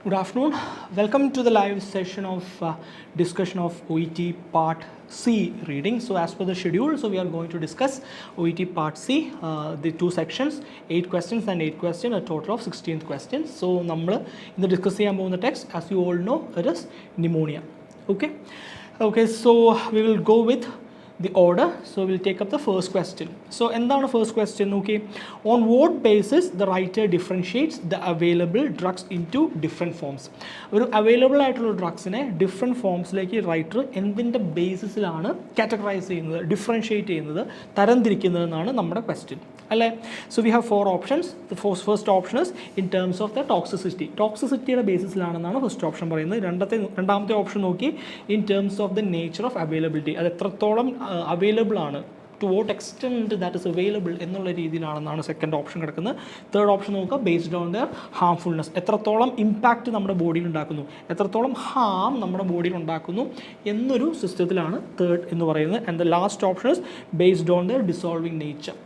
Good afternoon. Welcome to the live session of discussion of OET Part C reading. So as per the schedule, so we are going to discuss OET Part C, the two sections, 8 questions and 8 questions, a total of 16 questions. So നമ്മൾ ഇന്ന് discuss ചെയ്യാൻ പോകുന്ന text, as you all know, it is pneumonia. Okay, so we will go with the order. So we'll take up the first question. So എന്താണ് first question? Okay, on what basis the writer differentiates the available drugs into different forms? ഒരു available ആയിട്ടുള്ള ഡ്രഗ്സിനെ different ഫോംസിലേക്ക് writer എന്തിൻ്റെ ബേസിസിലാണ് categorise ചെയ്യുന്നത്, differentiate ചെയ്യുന്നത്, തരംതിരിക്കുന്നതെന്നാണ് നമ്മുടെ question അല്ലേ. So we have 4 options. The first option is in terms of the ടോക്സിസിറ്റിയുടെ ബേസിസിലാണെന്നാണ് first option പറയുന്നത്. രണ്ടാമത്തെ ഓപ്ഷൻ നോക്കി in terms of the nature of availability, അത് എത്രത്തോളം അവൈലബിൾ ആണ്, to what extent that is available എന്നുള്ള രീതിയിലാണെന്നാണ് സെക്കൻഡ് ഓപ്ഷൻ കിടക്കുന്നത്. തേർഡ് ഓപ്ഷൻ നോക്കുക, ബേസ്ഡ് ഓൺ ദർ ഹാംഫുൾനെസ്, എത്രത്തോളം ഇമ്പാക്റ്റ് നമ്മുടെ ബോഡിയിൽ ഉണ്ടാക്കുന്നു, എത്രത്തോളം ഹാം നമ്മുടെ ബോഡിയിൽ ഉണ്ടാക്കുന്നു എന്നൊരു സിസ്റ്റത്തിലാണ് തേർഡ് എന്ന് പറയുന്നത്. And the last option is based on there dissolving nature,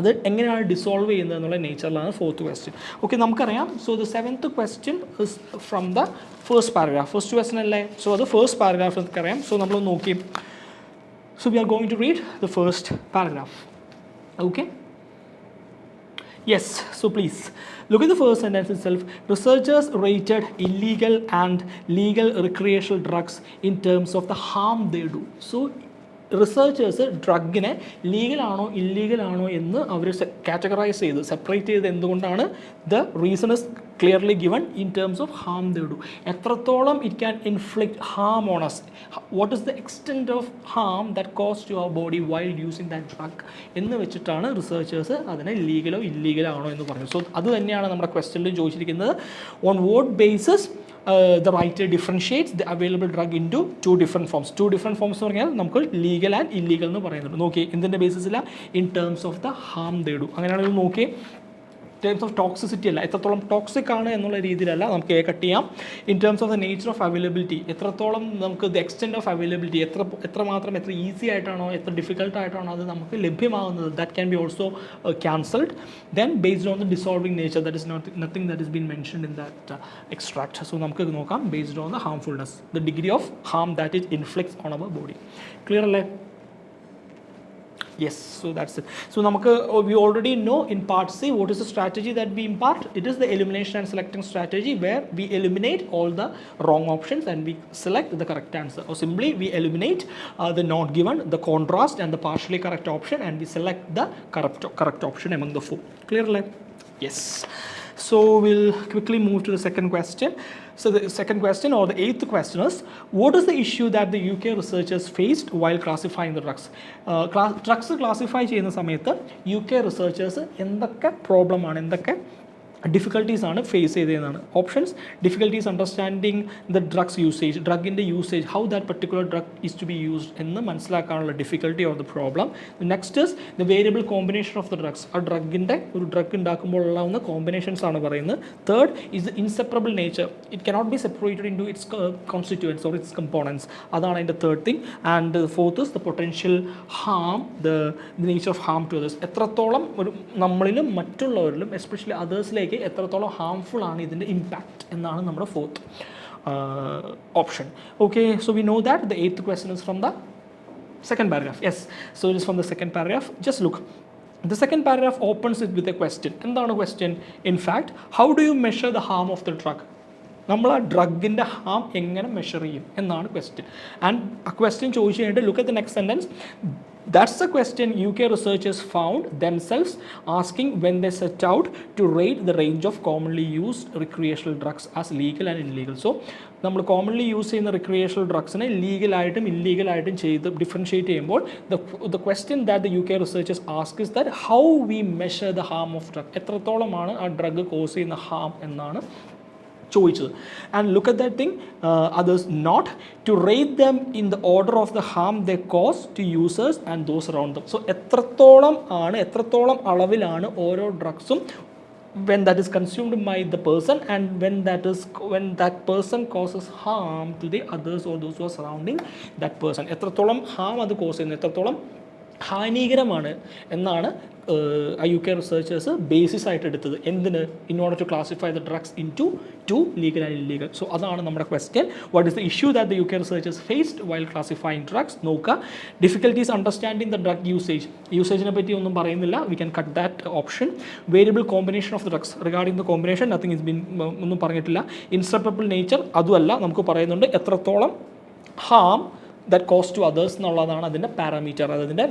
അത് എങ്ങനെയാണ് ഡിസോൾവ് ചെയ്യുന്നത് എന്നുള്ള നേച്ചറിലാണ് ഫോർത്ത് ക്വസ്റ്റ്യൻ. ഓക്കെ, നമുക്കറിയാം. So the seventh question is from the first paragraph. First question അല്ലേ, സോ അത് ഫസ്റ്റ് പാരഗ്രാഫ് നമുക്കറിയാം. സോ നമ്മൾ നോക്കി. So we are going to read the first paragraph. Okay? Yes, so please look at the first sentence itself. Researchers rated illegal and legal recreational drugs in terms of the harm they do. So researchers ഡ്രഗിനെ ലീഗലാണോ ഇല്ലീഗലാണോ എന്ന് അവർ categorise ചെയ്ത് separate ചെയ്ത് എന്തുകൊണ്ടാണ്? The reason is clearly given in terms of harm they do. എത്രത്തോളം it can inflict harm on us, what is the extent of harm that cause to our body while using that drug എന്ന് വെച്ചിട്ടാണ് researchers അതിനെ ലീഗലോ ഇല്ലീഗലോ ആണോ എന്ന് പറഞ്ഞു. So അത് തന്നെയാണ് നമ്മുടെ ക്വസ്റ്റ്യനിൽ ചോദിച്ചിരിക്കുന്നത്. On what basis the writer differentiates the available drug into two different forms. Two different forms എന്ന് പറഞ്ഞാൽ നമുക്ക് ലീഗൽ ആൻഡ് ഇല്ലീഗൽ എന്ന് പറയുന്നുണ്ട്. നോക്കി എന്തിൻ്റെ ബേസിസില്ല, in terms of the harm they do. അങ്ങനെയാണെങ്കിൽ നോക്കി ടേംസ് ഓഫ് ടോക്സിസിറ്റി അല്ല, എത്രത്തോളം ടോക്സിക് ആണ് എന്നുള്ള രീതിയിലല്ല നമുക്ക് കട്ട് ചെയ്യാം. In terms of the nature of availability, എത്രത്തോളം നമുക്ക് ദ എക്സ്റ്റെൻറ്റ് ഓഫ് അവൈലബിലിറ്റി, എത്രമാത്രം എത്ര ഈസി ആയിട്ടാണോ എത്ര ഡിഫിക്കൽട്ട് ആയിട്ടാണോ അത് നമുക്ക് ലഭ്യമാകുന്നത്, that can be also cancelled. Then based on the dissolving nature, that is nothing that is been mentioned in that extract. So നമുക്ക് നോക്കാം based on the harmfulness, the degree of harm that it inflicts on our body. Clear അല്ലേ? Yes, so that's it. So we already know in part C what is the strategy that we impart. It is the elimination and selecting strategy, where we eliminate all the wrong options and we select the correct answer, or simply we eliminate the not given, the contrast and the partially correct option, and we select the correct option among the 4. Clearly? Yes. So we'll quickly move to the second question. So the second question, or the 8th question, is what is the issue that the UK researchers faced while classifying the drugs? Drugs classify ചെയ്യുന്ന സമയത്ത് UK researchers എന്തൊക്കെ problem ആണ്, എന്തൊക്കെ difficulties ആണ് face ചെയ്തതെന്നാണ്. Options: difficulties understanding the drugs usage, ഡ്രഗിൻ്റെ usage, how that particular drug is to be used എന്ന് മനസ്സിലാക്കാനുള്ള difficulty or the problem. Next is the variable combination of the drugs, ആ ഡ്രഗിൻ്റെ ഒരു ഡ്രഗ് ഉണ്ടാക്കുമ്പോൾ ഉള്ളാവുന്ന കോമ്പിനേഷൻസ് ആണ് പറയുന്നത്. Third is the inseparable nature, it cannot be separated into its constituents or its components, അതാണ് അതിൻ്റെ third thing. And fourth is the potential harm, the nature of harm to others, എത്രത്തോളം ഒരു നമ്മളിലും മറ്റുള്ളവരിലും especially അതേഴ്സിലേക്ക് എത്രത്തോളം harmful ആണ് ഇതിൻ്റെ impact എന്നാണ് നമ്മുടെ fourth option. Okay, so we know that the 8th question is from the second paragraph. Yes, so it is from the second paragraph. Just look. The second paragraph opens it with a question. എന്താണ് question? In fact, how do you measure the harm of the drug? നമ്മൾ ആ ഡ്രഗിൻ്റെ Ham എങ്ങനെ measure ചെയ്യും എന്നാണ് question. And ആ question ചോദിച്ചു കഴിഞ്ഞിട്ട് look at the next sentence. That's the question UK researchers found themselves asking when they set out to rate the range of commonly used recreational drugs as legal and illegal. So നമ്മൾ commonly use ചെയ്യുന്ന recreational ഡ്രഗ്സിനെ ലീഗലായിട്ടും ഇല്ലീഗലായിട്ടും ചെയ്ത് differentiate ചെയ്യുമ്പോൾ the question that the UK researchers ask is that how we measure the harm of drug, എത്രത്തോളമാണ് ആ drug cos ചെയ്യുന്ന Ham എന്നാണ് ചോദിച്ചത്. And look at that thing, others not to rate them in the order of the harm they cause to users and those around them. So എത്രത്തോളം അളവിലാണ് ഓരോ ഡ്രഗ്സും when that is consumed by the person and when that person causes harm to the others or those who are surrounding that person, എത്രത്തോളം harm അത് cos ചെയ്യുന്നു, എത്രത്തോളം ഹാനികരമാണ് എന്നാണ് UK researchers basis ആയിട്ട് എടുത്തത്. എന്തിന്? In order to classify the drugs into legal and illegal. So അതാണ് നമ്മുടെ question. What is the issue that the UK researchers faced while classifying drugs? നോക്കുക. ഡിഫിക്കൽട്ടീസ് അണ്ടർസ്റ്റാൻഡിങ് ദ ഡ്രഗ് യൂസേജിനെ പറ്റി ഒന്നും പറയുന്നില്ല. We can cut that option. Variable combination of the drugs, regarding the combination nothing is been, ഒന്നും പറഞ്ഞിട്ടില്ല. Inseparable nature, അതുമല്ല. നമുക്ക് പറയുന്നുണ്ട് എത്രത്തോളം harm that cause to others എന്നുള്ളതാണ് അതിൻ്റെ പാരാമീറ്റർ, അതിൻ്റെ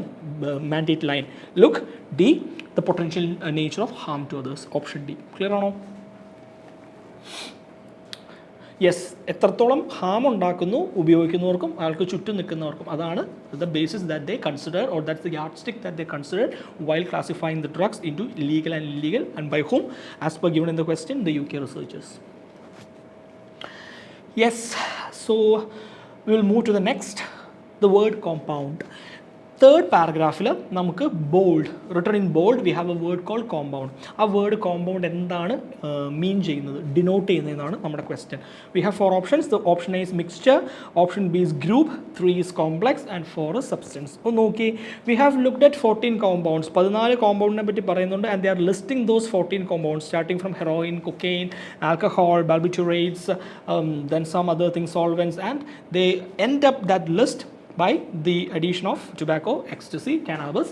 mandate line. Look D, the potential nature of harm to others. Option D. Clear ആണോ? യെസ്, എത്രത്തോളം ഹാം ഉണ്ടാക്കുന്നു ഉപയോഗിക്കുന്നവർക്കും അയാൾക്ക് ചുറ്റും നിൽക്കുന്നവർക്കും. അതാണ് the basis that they consider, or that's the yardstick that they consider while classifying the drugs into legal and illegal, and by whom? As per given in the question, the UK researchers. Yes, so we will move to the next, the word compound. Third paragraphil നമുക്ക് bold, written in bold, we have a word called compound. ആ word compound എന്താണ് മീൻ ചെയ്യുന്നത്, denote ചെയ്യുന്നതെന്നാണ് നമ്മുടെ question. We have 4 options. The option A is mixture, option B is group, 3 is complex, and 4 is substance. ഒന്ന് നോക്കി, we have looked at 14 compounds. 14 കോമ്പൗണ്ടിനെ പറ്റി പറയുന്നുണ്ട്, and they are listing those 14 compounds starting from heroin, cocaine, alcohol, barbiturates, then some other things, solvents, and they end up that list by the addition of tobacco, ecstasy, cannabis,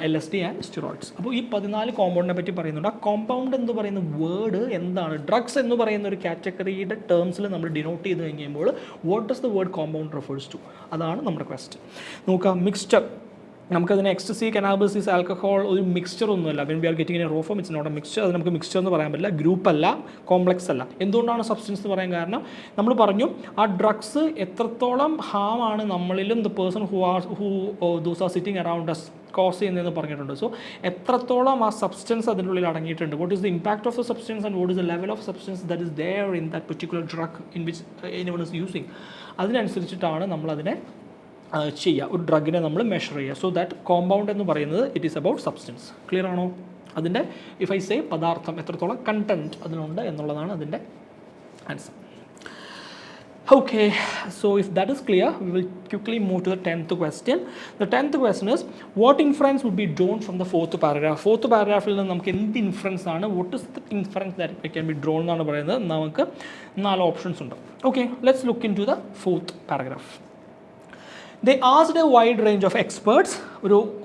LSD and steroids. അപ്പോൾ ഈ 14 കോമ്പൗണ്ടിനെ പറ്റി പറയുന്നുണ്ട്. ആ compound എന്ന് പറയുന്ന word എന്താണ്? Drugs എന്ന് പറയുന്ന ഒരു കാറ്റഗറിയുടെ ടേംസിൽ നമ്മൾ ഡിനോട്ട് ചെയ്ത് കഴിയുമ്പോൾ what does the word compound refers to? അതാണ് നമ്മുടെ ക്വസ്റ്റ്യൻ. നോക്കാം. മിക്സ്ചർ, നമുക്കതിന് എക്സ്റ്റസി, കനാബിസ്, ആൽക്കഹോൾ ഒരു മിക്സ്ചർ ഒന്നുമല്ല. When we are getting in a raw form, it's not a mixture. അത് നമുക്ക് മിക്സ്ചർ എന്ന് പറയാൻ പറ്റില്ല. ഗ്രൂപ്പ് അല്ല, കോംപ്ലക്സ് അല്ല. എന്തുകൊണ്ടാണ് സബ്സ്റ്റൻസ് എന്ന് പറയാൻ കാരണം? നമ്മൾ പറഞ്ഞു ആ ഡ്രഗ്സ് എത്രത്തോളം ഹാം ആണ് നമ്മളിലും the person who those are sitting around us cause ചെയ്യുന്നതെന്ന് പറഞ്ഞിട്ടുണ്ട്. സോ എത്രത്തോളം ആ സബ്സ്റ്റൻസ് അതിൻ്റെ ഉള്ളിൽ അടങ്ങിയിട്ടുണ്ട്, what is the impact of the substance and what is the level of substance that is there in that particular drug in which anyone is using. അതിനനുസരിച്ചിട്ടാണ് നമ്മളതിനെ ചെയ്യുക, ഒരു ഡ്രഗിനെ നമ്മൾ മെഷർ ചെയ്യുക. സോ ദാറ്റ് കോമ്പൗണ്ട് എന്ന് പറയുന്നത് it is about substance. Clear ആണോ? അതിൻ്റെ ഇഫ് ഐ സേ പദാർത്ഥം, എത്രത്തോളം കണ്ടൻറ്റ് അതിനുണ്ട് എന്നുള്ളതാണ് അതിൻ്റെ answer. Okay, so if that is clear, we will quickly move to the 10th question. The 10th question is, what inference would be drawn from the 4th paragraph? 4th paragraph il namukku endu inference aanu, what is the inference that can be drawn എന്നാണ് പറയുന്നത്. നമുക്ക് 4 options ഉണ്ട്. Okay, let's look into the 4th paragraph. They asked a wide range of experts.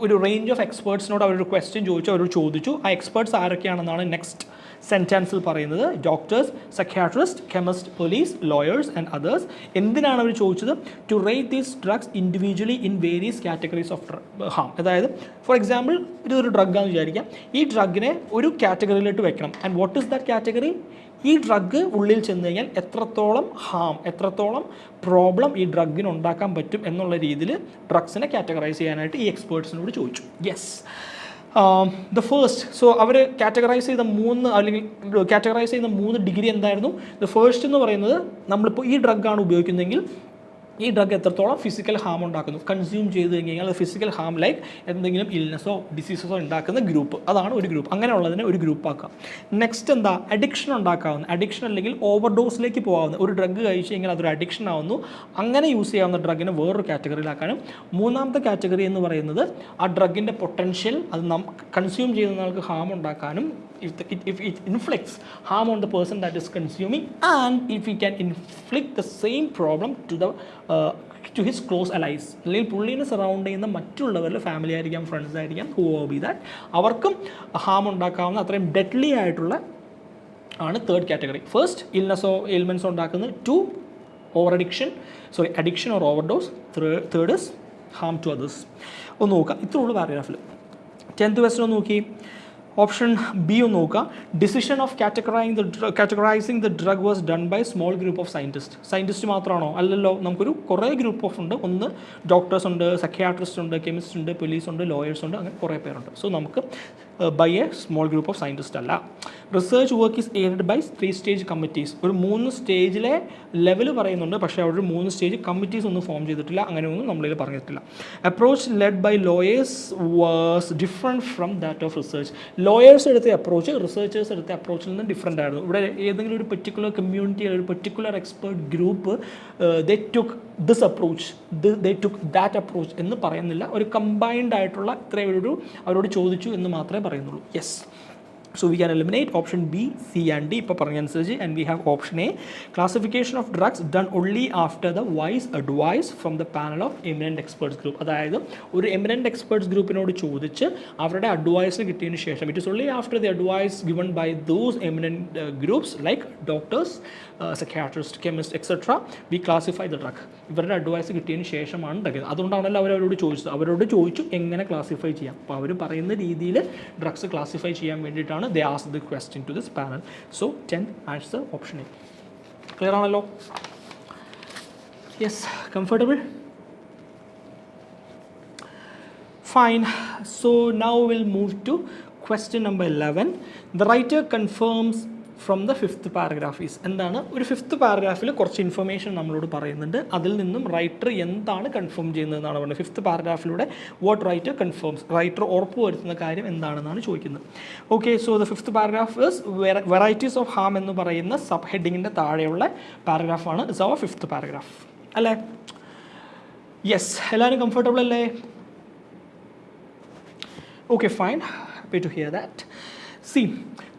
ഒരു range of എക്സ്പേർട്സിനോട് അവരൊരു question ചോദിച്ചു, അവർ ചോദിച്ചു. ആ experts ആരൊക്കെയാണെന്നാണ് next സെൻറ്റൻസിൽ പറയുന്നത്. Doctors, psychiatrist, chemist, police, lawyers and others. എന്തിനാണ് അവർ ചോദിച്ചത്? To rate these drugs individually in various categories of harm. അതായത് ഫോർ എക്സാമ്പിൾ ഇതൊരു ഡ്രഗാണെന്ന് വിചാരിക്കാം. ഈ ഡ്രഗിനെ ഒരു കാറ്റഗറിയിലോട്ട് വെക്കണം. And what is that category? ഈ ഡ്രഗ് ഉള്ളിൽ ചെന്ന് കഴിഞ്ഞാൽ എത്രത്തോളം ഹാം, എത്രത്തോളം പ്രോബ്ലം ഈ ഡ്രഗിന് ഉണ്ടാക്കാൻ പറ്റും എന്നുള്ള രീതിയിൽ ഡ്രഗ്സിനെ കാറ്റഗറൈസ് ചെയ്യാനായിട്ട് ഈ എക്സ്പേർട്സിനോട് ചോദിച്ചു. Yes, the first. സോ അവർ കാറ്റഗറൈസ് ചെയ്ത 3 ഡിഗ്രി എന്തായിരുന്നു? ദ ഫസ്റ്റ് എന്ന് പറയുന്നത്, നമ്മളിപ്പോൾ ഈ ഡ്രഗാണ് ഉപയോഗിക്കുന്നതെങ്കിൽ ഈ ഡ്രഗ് എത്രത്തോളം ഫിസിക്കൽ ഹാം ഉണ്ടാക്കുന്നു, കൺസ്യൂം ചെയ്ത് കഴിഞ്ഞാൽ അത് ഫിസിക്കൽ ഹാം ലൈക്ക് എന്തെങ്കിലും ഇൽനെസ്സോ ഡിസീസസോ ഉണ്ടാക്കുന്ന ഗ്രൂപ്പ്, അതാണ് ഒരു ഗ്രൂപ്പ്. അങ്ങനെയുള്ളതിനെ ഒരു ഗ്രൂപ്പാക്കാം. നെക്സ്റ്റ് എന്താ? അഡിക്ഷൻ ഉണ്ടാക്കാവുന്ന, അഡിക്ഷൻ അല്ലെങ്കിൽ ഓവർഡോസിലേക്ക് പോകാവുന്ന ഒരു ഡ്രഗ് കഴിച്ച് കഴിഞ്ഞാൽ അതൊരു അഡിക്ഷൻ ആവുന്നു, അങ്ങനെ യൂസ് ചെയ്യാവുന്ന ഡ്രഗിനെ വേറൊരു കാറ്റഗറിയിലാക്കാനും. മൂന്നാമത്തെ കാറ്റഗറി എന്ന് പറയുന്നത് ആ ഡ്രഗിൻ്റെ പൊട്ടൻഷ്യൽ, അത് കൺസ്യൂം ചെയ്യുന്ന ആൾക്ക് ഹാം ഉണ്ടാക്കാനും, if it inflicts harm on the person that is consuming, and if he can inflict the same problem to his close allies, അല്ലെങ്കിൽ പുള്ളിനെ സറൗണ്ട് ചെയ്യുന്ന മറ്റുള്ളവരിൽ, ഫാമിലി ആയിരിക്കാം, ഫ്രണ്ട്സ് ആയിരിക്കാം, whoever that, അവർക്കും ഹാം ഉണ്ടാക്കാവുന്ന അത്രയും ഡെഡ്ലി ആയിട്ടുള്ള ആണ് തേർഡ് കാറ്റഗറി. ഫസ്റ്റ് ഇൽനെസ്സോ എയിൽമെൻറ്റ്സോ ഉണ്ടാക്കുന്നത്. 2 addiction or overdose. Third is harm to others. ഒന്ന് നോക്കാം, ഇത്രയുള്ള പാരഗ്രാഫിൽ. 10th ക്വസ്റ്റ്യൻ ഒന്ന് നോക്കി. ഓപ്ഷൻ ബി ഒന്ന് നോക്കുക. Decision of categorizing the drug was done by small group of scientist മാത്രമാണോ? അല്ലല്ലോ, നമുക്കൊരു കുറേ ഗ്രൂപ്പ് ഓഫ് ഉണ്ട്. ഒന്ന് ഡോക്ടേഴ്സ് ഉണ്ട്, സൈക്യാട്രിസ്റ്റ് ഉണ്ട്, കെമിസ്റ്റ് ഉണ്ട്, പോലീസ് ഉണ്ട്, ലോയേഴ്സ് ഉണ്ട്, അങ്ങനെ കുറേ പേരുണ്ട്. സോ നമുക്ക് by a small group of scientist അല്ല. Research work is aided by 3 stage committees. ഒരു 3 സ്റ്റേജിലെ ലെവൽ പറയുന്നുണ്ട്, പക്ഷേ അവിടെ ഒരു 3 സ്റ്റേജ് കമ്മിറ്റീസ് ഒന്നും ഫോം ചെയ്തിട്ടില്ല, അങ്ങനെയൊന്നും നമ്മളിൽ പറഞ്ഞിട്ടില്ല. Approach led by lawyers was different from that of research. Lawyers എടുത്ത അപ്രോച്ച് റിസർച്ചേഴ്സ് എടുത്ത അപ്രോച്ചിൽ നിന്ന് ഡിഫറെൻ്റ് ആയിരുന്നു. ഇവിടെ ഏതെങ്കിലും ഒരു പെർട്ടിക്കുലർ കമ്മ്യൂണിറ്റി, ഒരു particular expert group they took this approach, they took that approach എന്ന് പറയുന്നില്ല. ഒരു കമ്പൈൻഡ് ആയിട്ടുള്ള ഇത്രയും ഒരു അവരോട് ചോദിച്ചു എന്ന് മാത്രമേ പറയുന്നുള്ളൂ. Yes. So we can eliminate option B, C and D ഇപ്പോൾ പറഞ്ഞ അനുസരിച്ച്, and we have option A, classification of drugs done only after the wise advice from the panel of eminent experts group. അതായത് ഒരു eminent experts ഗ്രൂപ്പിനോട് ചോദിച്ച് അവരുടെ advice കിട്ടിയതിന് ശേഷം, it is only after the advice given by those eminent groups like doctors, psychiatrists, chemists, etc. we classify the drug. ഇവരുടെ advice കിട്ടിയതിന് ശേഷമാണ് ഉണ്ടാക്കിയത്. അതുകൊണ്ടാണല്ലോ അവരോട് ചോദിച്ചത്. അവരോട് ചോദിച്ചു എങ്ങനെ ക്ലാസിഫൈ ചെയ്യാം. അപ്പോൾ അവർ പറയുന്ന രീതിയിൽ ഡ്രഗ്സ് ക്ലാസിഫൈ ചെയ്യാൻ വേണ്ടിയിട്ടാണ് they asked the question to this panel. So 10 answer option A. Clear ആണല്ലോ? Yes, comfortable? Fine. So now we'll move to question number 11. The writer confirms from the fifth paragraphs. എന്താണ് ഒരു fifth പാരഗ്രാഫിൽ കുറച്ച് information നമ്മളോട് പറയുന്നുണ്ട്. അതിൽ നിന്നും writer എന്താണ് confirm ചെയ്യുന്നതെന്നാണ് പറയുന്നത്. ഫിഫ്ത്ത് പാരഗ്രാഫിലൂടെ വാട്ട് റൈറ്റർ കൺഫേംസ്, റൈറ്റർ ഉറപ്പ് വരുത്തുന്ന കാര്യം എന്താണെന്നാണ് ചോദിക്കുന്നത്. Okay, so the fifth paragraph is varieties of harm എന്ന് പറയുന്ന സബ് ഹെഡിങ്ങിൻ്റെ താഴെയുള്ള പാരഗ്രാഫാണ്. ഇസ് അവർ ഫിഫ്ത്ത് പാരഗ്രാഫ് അല്ലേ? യെസ്, എല്ലാവരും കംഫർട്ടബിൾ അല്ലേ? Okay, fine, happy to hear that. See,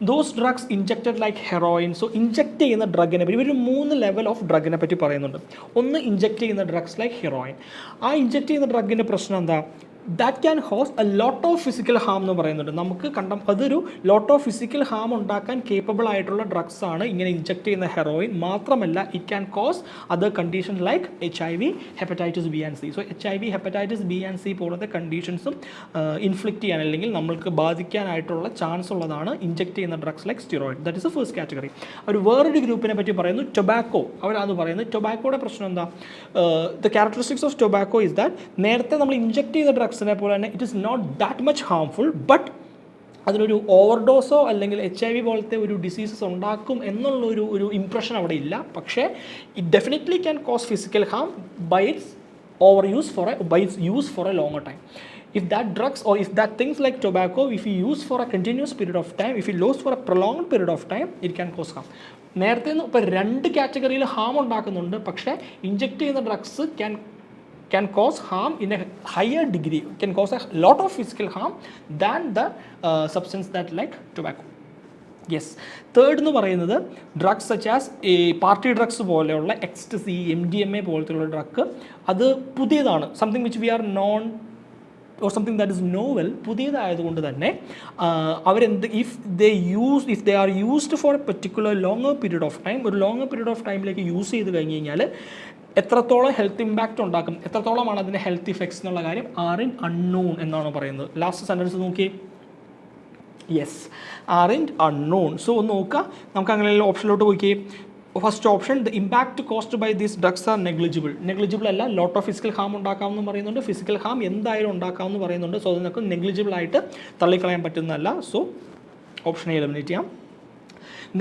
those drugs injected like heroin. So inject ചെയ്യുന്ന ഡ്രഗിനെ പറ്റി ഇവർ 3 ലെവൽ ഓഫ് ഡ്രഗിനെ പറ്റി പറയുന്നുണ്ട്. ഒന്ന് ഇഞ്ചെക്ട് ചെയ്യുന്ന ഡ്രഗ്സ് ലൈക്ക് ഹെറോയിൻ. ആ ഇഞ്ചെക്ട് ചെയ്യുന്ന ഡ്രഗിൻ്റെ പ്രശ്നം എന്താ? That can cause a lot of physical harm എന്ന് പറയുന്നുണ്ട്. നമുക്ക് അതൊരു ലോട്ട് ഓഫ് ഫിസിക്കൽ ഹാം ഉണ്ടാക്കാൻ കേപ്പബിൾ ആയിട്ടുള്ള ഡ്രഗ്സ് ആണ് ഇങ്ങനെ ഇഞ്ചെക്ട് ചെയ്യുന്ന ഹെറോയിൻ. മാത്രമല്ല it can cause other condition like HIV, hepatitis B and C. So HIV, hepatitis B and C പോലത്തെ കണ്ടീഷൻസും ഇൻഫ്ലിക്റ്റ് ചെയ്യാൻ അല്ലെങ്കിൽ നമ്മൾക്ക് ബാധിക്കാനായിട്ടുള്ള ചാൻസ് ഉള്ളതാണ് ഇഞ്ചെക്ട് ചെയ്യുന്ന drugs like steroid. That is the first category. അവർ വേറൊരു ഗ്രൂപ്പിനെ പറ്റി പറയുന്നു, ടൊബാക്കോ. അവരത് പറയുന്നത് ടൊബാക്കോയുടെ പ്രശ്നം എന്താ? The characteristics of tobacco is that നേരത്തെ നമ്മൾ ഇഞ്ചെക്ട് ചെയ്ത ഡ്രഗ്സിനെ പോലെ തന്നെ it is not that much harmful, but അതിനൊരു ഓവർഡോസോ അല്ലെങ്കിൽ HIV പോലത്തെ ഒരു ഡിസീസസ് ഉണ്ടാക്കും എന്നുള്ള ഇംപ്രഷൻ അവിടെ ഇല്ല. പക്ഷേ it definitely can cause physical harm by its use for a longer time. If that drugs or if that things like tobacco, if you use for a continuous period of time, if you use for a prolonged period of time, it can cause harm. നേരത്തെ ഇപ്പോൾ 2 കാറ്റഗറിയിൽ Ham ഉണ്ടാക്കുന്നുണ്ട്. പക്ഷേ inject ചെയ്യുന്ന drugs can cause harm in a higher degree, can cause a lot of physical harm than the substance that like tobacco. Yes. Third എന്ന് പറയുന്നത് drugs such as ഈ party drugs പോലെയുള്ള എക്സ്റ്റസി, MDMA പോലത്തെയുള്ള drug. അത് പുതിയതാണ്, something which we are known or something that is novel. പുതിയതായതുകൊണ്ട് തന്നെ if they are used for a particular longer period of time, ഒരു ലോങ്ങർ പീരീഡ് ഓഫ് ടൈമിലേക്ക് use ചെയ്ത് കഴിഞ്ഞ് കഴിഞ്ഞാൽ എത്രത്തോളം ഹെൽത്ത് ഇമ്പാക്റ്റ് ഉണ്ടാക്കും, എത്രത്തോളമാണ് അതിൻ്റെ ഹെൽത്ത് ഇഫക്ട്സ് എന്നുള്ള കാര്യം ആർ ഇൻ അൺനോൺ എന്നാണ് പറയുന്നത്. ലാസ്റ്റ് സെൻറ്റൻസ് നോക്കിയേ. Yes, are in unknown. So ഒന്ന് നോക്കുക, നമുക്ക് അങ്ങനെയുള്ള ഓപ്ഷനിലോട്ട് പോയിക്കേ. First option, the impact cost by these drugs are negligible അല്ല. ലോട്ട് ഓഫ് ഫിസിക്കൽ ഹാം ഉണ്ടാക്കാമെന്ന് പറയുന്നുണ്ട്, ഫിസിക്കൽ ഹാം എന്തായാലും ഉണ്ടാക്കാമെന്ന് പറയുന്നുണ്ട്. സോ അതിനൊക്കെ നെഗ്ലിജിബിൾ ആയിട്ട് തള്ളിക്കളയാൻ പറ്റുന്നതല്ല. സോ ഓപ്ഷൻ എലിമിനേറ്റ് ചെയ്യാം.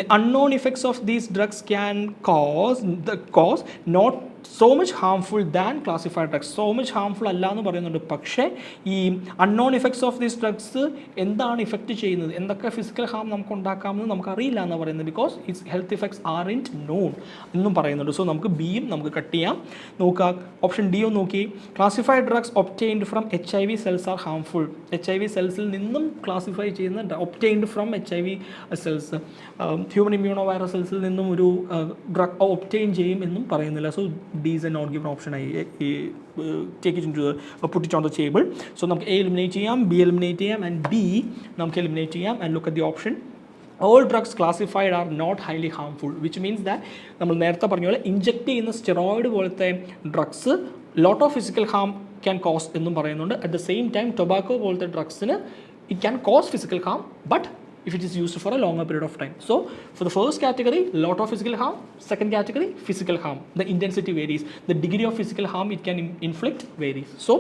The unknown effects of these drugs can cause not so much harmful than classified drugs. So much harmful അല്ല എന്ന് പറയുന്നുണ്ട്. പക്ഷേ ഈ unknown effects of these drugs എന്താണ് ഇഫക്റ്റ് ചെയ്യുന്നത്, എന്തൊക്കെ ഫിസിക്കൽ ഹാം നമുക്ക് ഉണ്ടാക്കാമെന്ന് നമുക്കറിയില്ല എന്ന് പറയുന്നത്. Because it's health effects are in non എന്നും പറയുന്നുണ്ട്. സോ നമുക്ക് ബിയും നമുക്ക് കട്ട് ചെയ്യാം. നോക്കുക, ഓപ്ഷൻ ഡി ഒന്ന് നോക്കി. Classified drugs obtained from HIV cells are harmful. HIV സെൽസിൽ നിന്നും ക്ലാസിഫൈ ചെയ്യുന്ന obtained from HIV cells, human immuno virus സെൽസിൽ നിന്നും ഒരു ഡ്രഗ് ഒബ്റ്റെയിൻ ചെയ്യും എന്നും പറയുന്നില്ല. So D is a not given option. I take it into put it on the table. So നമുക്ക് A eliminate ചെയ്യാം, B eliminate ചെയ്യാം, and B നമുക്ക് eliminate ചെയ്യാം. And look at the option. All drugs classified are not highly harmful, which means that നമ്മൾ നേരത്തെ പറഞ്ഞ പോലെ inject ചെയ്യുന്ന സ്റ്റിറോയിഡ് പോലത്തെ drugs lot of physical harm can cause എന്നും പറയുന്നുണ്ട്. At the same time tobacco പോലത്തെ ഡ്രഗ്സിന് it can cause physical harm, but if it is used for a longer period of time. So for the first category, lot of physical harm. Second category, physical harm. The intensity varies. The degree of physical harm it can inflict varies. So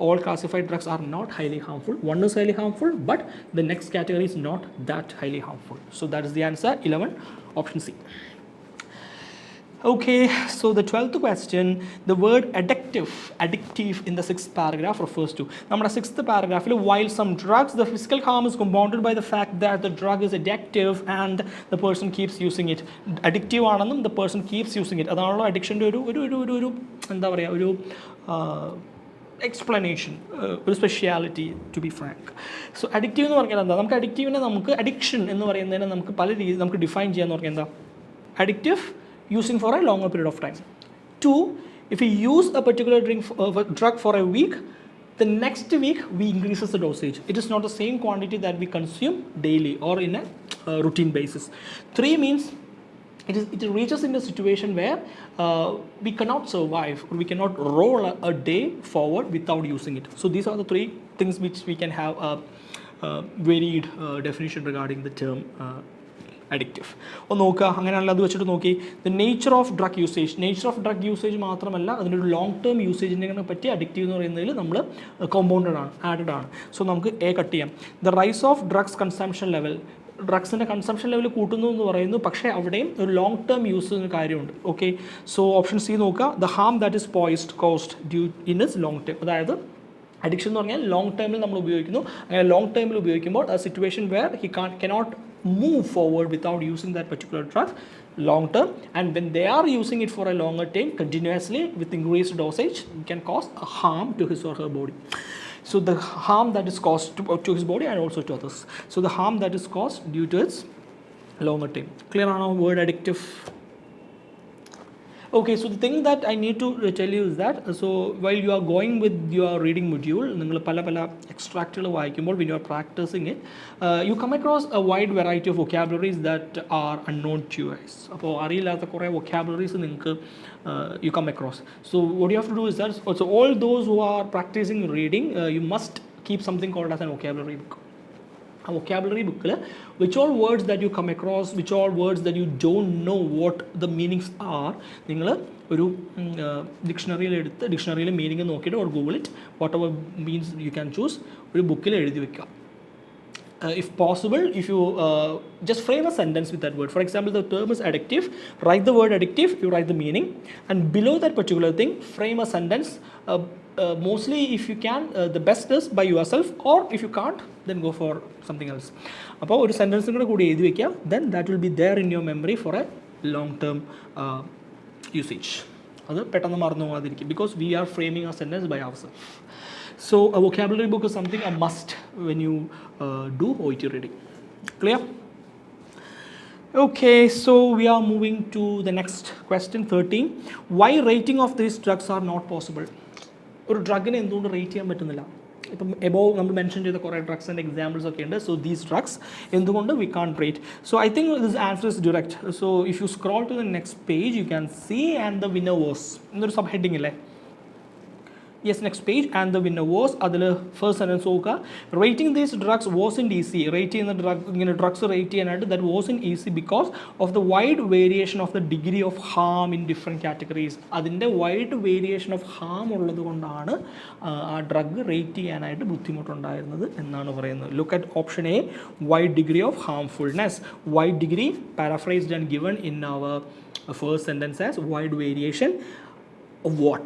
all classified drugs are not highly harmful. One is highly harmful, but the next category is not that highly harmful. So that is the answer 11, option C. Okay, so the 12th question, the word addict addictive in the 6th paragraph refers to. നമ്മുടെ 6th paragraph, while some drugs, the physical harm is compounded by the fact that the drug is addictive and the person keeps using it. Addictive ആണെന്നും the person keeps using it. അതാണല്ലോ അഡിക്ഷൻ്റെ ഒരു എന്താ പറയുക, ഒരു explanation, ഒരു speciality to be frank. So addictive എന്ന് പറഞ്ഞാൽ എന്താ? നമുക്ക് അഡിക്റ്റീവിനെ നമുക്ക് അഡിക്ഷൻ എന്ന് പറയുന്നതിനെ നമുക്ക് പല രീതിയിൽ നമുക്ക് ഡിഫൈൻ ചെയ്യാന്ന് പറഞ്ഞാൽ എന്താ? Addictive using four A longer period of time. 2, if we use a particular drug for a week, the next week we increases the dosage. It is not the same quantity that we consume daily or in a routine basis. 3 means it reaches in a situation where we cannot survive or we cannot roll a day forward without using it. So these are the 3 things which we can have a varied definition regarding the term addictive. ഒന്ന് നോക്കുക, അങ്ങനെയാണല്ലോ അത് വെച്ചിട്ട് നോക്കി. The nature of drug usage മാത്രമല്ല, അതിനൊരു long term യൂസേജിനെ പറ്റി addictive എന്ന് പറയുന്നതിൽ നമ്മൾ കോമ്പൗണ്ടഡ് ആണ്, ആഡഡ് ആണ്. സോ നമുക്ക് എ കട്ട് ചെയ്യാം. The rise of drugs consumption level, ഡ്രഗ്സിൻ്റെ കൺസംഷൻ ലെവൽ കൂട്ടുന്നു എന്ന് പറയുന്നു, പക്ഷേ അവിടെയും ഒരു ലോങ് ടേം യൂസിന് കാര്യമുണ്ട്. ഓക്കെ, സോ ഓപ്ഷൻ സി നോക്കുക. The Ham that is caused due in is long term. അതായത് അഡിക്ഷൻ എന്ന് പറഞ്ഞാൽ ലോങ് ടേമിൽ നമ്മൾ ഉപയോഗിക്കുന്നു. അങ്ങനെ ലോങ് ടേമിൽ ഉപയോഗിക്കുമ്പോൾ a situation where he cannot move forward without using that particular drug long term, and when they are using it for a longer time continuously with increased dosage, it can cause a harm to his or her body. So the harm that is caused to his body and also to others. So the harm that is caused due to its longer time. Clear on our word addictive? Okay, so the thing that I need to tell you is that, so while you are going with your reading module, നിങ്ങൾ പല extractകൾ വായിക്കുമ്പോൾ when you are practicing it, you come across a wide variety of vocabularies that are unknown to you guys. അപ്പോൾ അറിയില്ലാത്ത കുറേ vocabularies നിങ്ങൾക്ക് you come across. So what you have to do is that, so all those who are practicing reading, you must keep something called as a vocabulary book. A vocabulary book, which all words that you come across, which all words that you don't know what the meanings are, നിങ്ങൾ ഒരു ഡിക്ഷണറിയിൽ എടുത്ത് ഡിക്ഷണറിയിലെ meaning നോക്കിയിട്ട് or Google it, whatever means you can choose, ഒരു ബുക്കിൽ എഴുതി വെക്കുക. If possible, if you just frame a sentence with that word. For example, the term is addictive. Write the word addictive, you write the meaning, and below that particular thing, frame a sentence. Mostly, if you can, the best is by yourself, or if you can't, then go for something else. അപ്പോൾ ഒരു സെൻറ്റൻസും കൂടി എഴുതി വയ്ക്കുക. Then that will be there in your memory for a long term usage. അത് പെട്ടെന്ന് മറന്നു പോകാതിരിക്കും, because we are framing a sentence by ourselves. So a vocabulary book is something a must when you do OET reading. Clear? Okay, so we are moving to the next question, 13. Why rating of these drugs are not possible? ഒരു ഡ്രഗിനെ എന്തുകൊണ്ട് rate ചെയ്യാൻ പറ്റുന്നില്ല? ഇപ്പം above നമ്മൾ mention ചെയ്ത കുറേ ഡ്രഗ്സിൻ്റെ examples ഒക്കെ ഉണ്ട്. സോ ദീസ് ഡ്രഗ്സ് എന്തുകൊണ്ട് we can rate? So I think this answer is direct. So if you scroll to the next page, you can see and the winner was എന്നൊരു subheading ഇല്ലേ? Yes, next page, and the winner was, അതിൽ first sentence നോക്കുക. Rating these drugs was uneasy. Rate ചെയ്യുന്ന ഇങ്ങനെ drugs rate ചെയ്യാനായിട്ട് that was uneasy because of the wide variation of the degree of harm in different categories. അതിൻ്റെ wide variation of harm ഉള്ളത് കൊണ്ടാണ് ആ drug rate ചെയ്യാനായിട്ട് ബുദ്ധിമുട്ടുണ്ടായിരുന്നത് എന്നാണ് പറയുന്നത്. Look at option A, wide degree of harmfulness. Wide degree paraphrased and given in our first sentence as wide variation of what?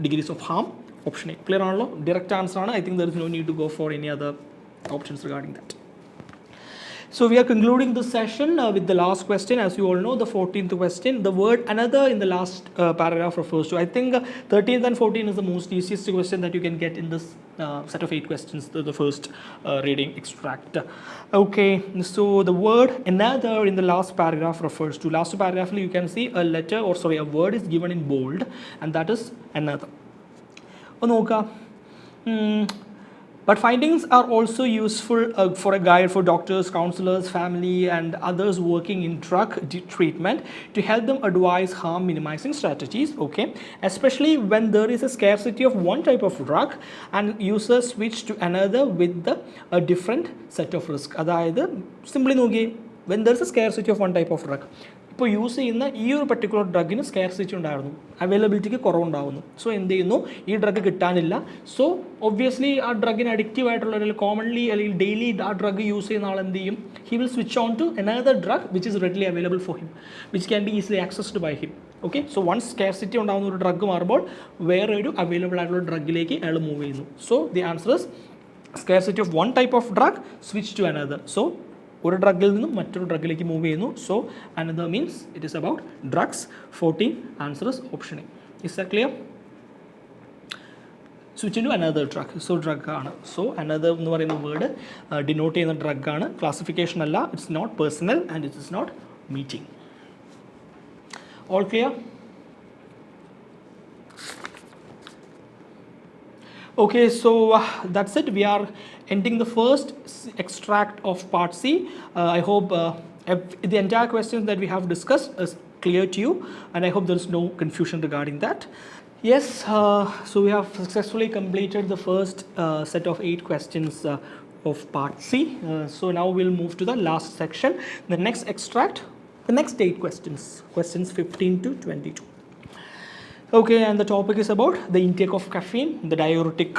Degrees of harm. Option A. Clear ആണല്ലോ? Direct answer ആണ്. I think there is no need to go for any other options regarding that. So we are concluding this session with the last question. As you all know, the 14th question, the word another in the last paragraph refers to. I think 13th and 14th is the most easiest question that you can get in this set of 8 questions, the first reading extract. Okay, so the word another in the last paragraph refers to. Last paragraph you can see a word is given in bold, and that is another. But findings are also useful for a guide for doctors, counselors, family, and others working in drug treatment to help them advise harm minimizing strategies, okay? Especially when there is a scarcity of one type of drug and users switch to another with a different set of risk. അതായത് simply നോക്കി, when there is a scarcity of one type of drug, ഇപ്പോൾ use ചെയ്യുന്ന ഈ ഒരു particular ഡ്രഗിന് scarcity ഉണ്ടായിരുന്നു, അവൈലബിലിറ്റിക്ക് കുറവുണ്ടാകുന്നു. So എന്ത് ചെയ്യുന്നു, ഈ ഡ്രഗ് കിട്ടാനില്ല. സോ ഒബ്വിയസ്ലി ആ ഡ്രഗിന് അഡിക്റ്റീവ് ആയിട്ടുള്ള അല്ലെങ്കിൽ കോമൺലി അല്ലെങ്കിൽ ഡെയിലി ആ ഡ്രഗ് യൂസ് ചെയ്യുന്ന ആൾ എന്ത് ചെയ്യും, he will switch on to another drug which is readily available for him, which can be easily accessed by him. Okay, so once scarcity ഉണ്ടാകുന്ന ഒരു ഡ്രഗ് മാറുമ്പോൾ വേറെ ഒരു അവൈലബിൾ ആയിട്ടുള്ള ഡ്രഗിലേക്ക് അയാൾ മൂവ് ചെയ്യുന്നു. So the answer is scarcity of one type of drug switch to another. So ഒരു ഡ്രഗിൽ നിന്നും മറ്റൊരു ഡ്രഗിലേക്ക് മൂവ് ചെയ്യുന്നു. So another means it is about drugs. 14 answer is option A. Is that clear? Switch into another drug. So drug ആണ്. So another എന്ന് പറയുന്ന word denote ചെയ്യുന്ന drug ആണ്. Classification അല്ല, it's not personal and it is not meeting. All clear? Okay, so that's it. We are ending the first extract of part C. I hope the entire questions that we have discussed is clear to you, and I hope there is no confusion regarding that. Yes, so we have successfully completed the first set of 8 questions of part C. So now we'll move to the last section, the next extract, the next 8 questions, questions 15 to 22. Okay, and the topic is about the intake of caffeine, the diuretic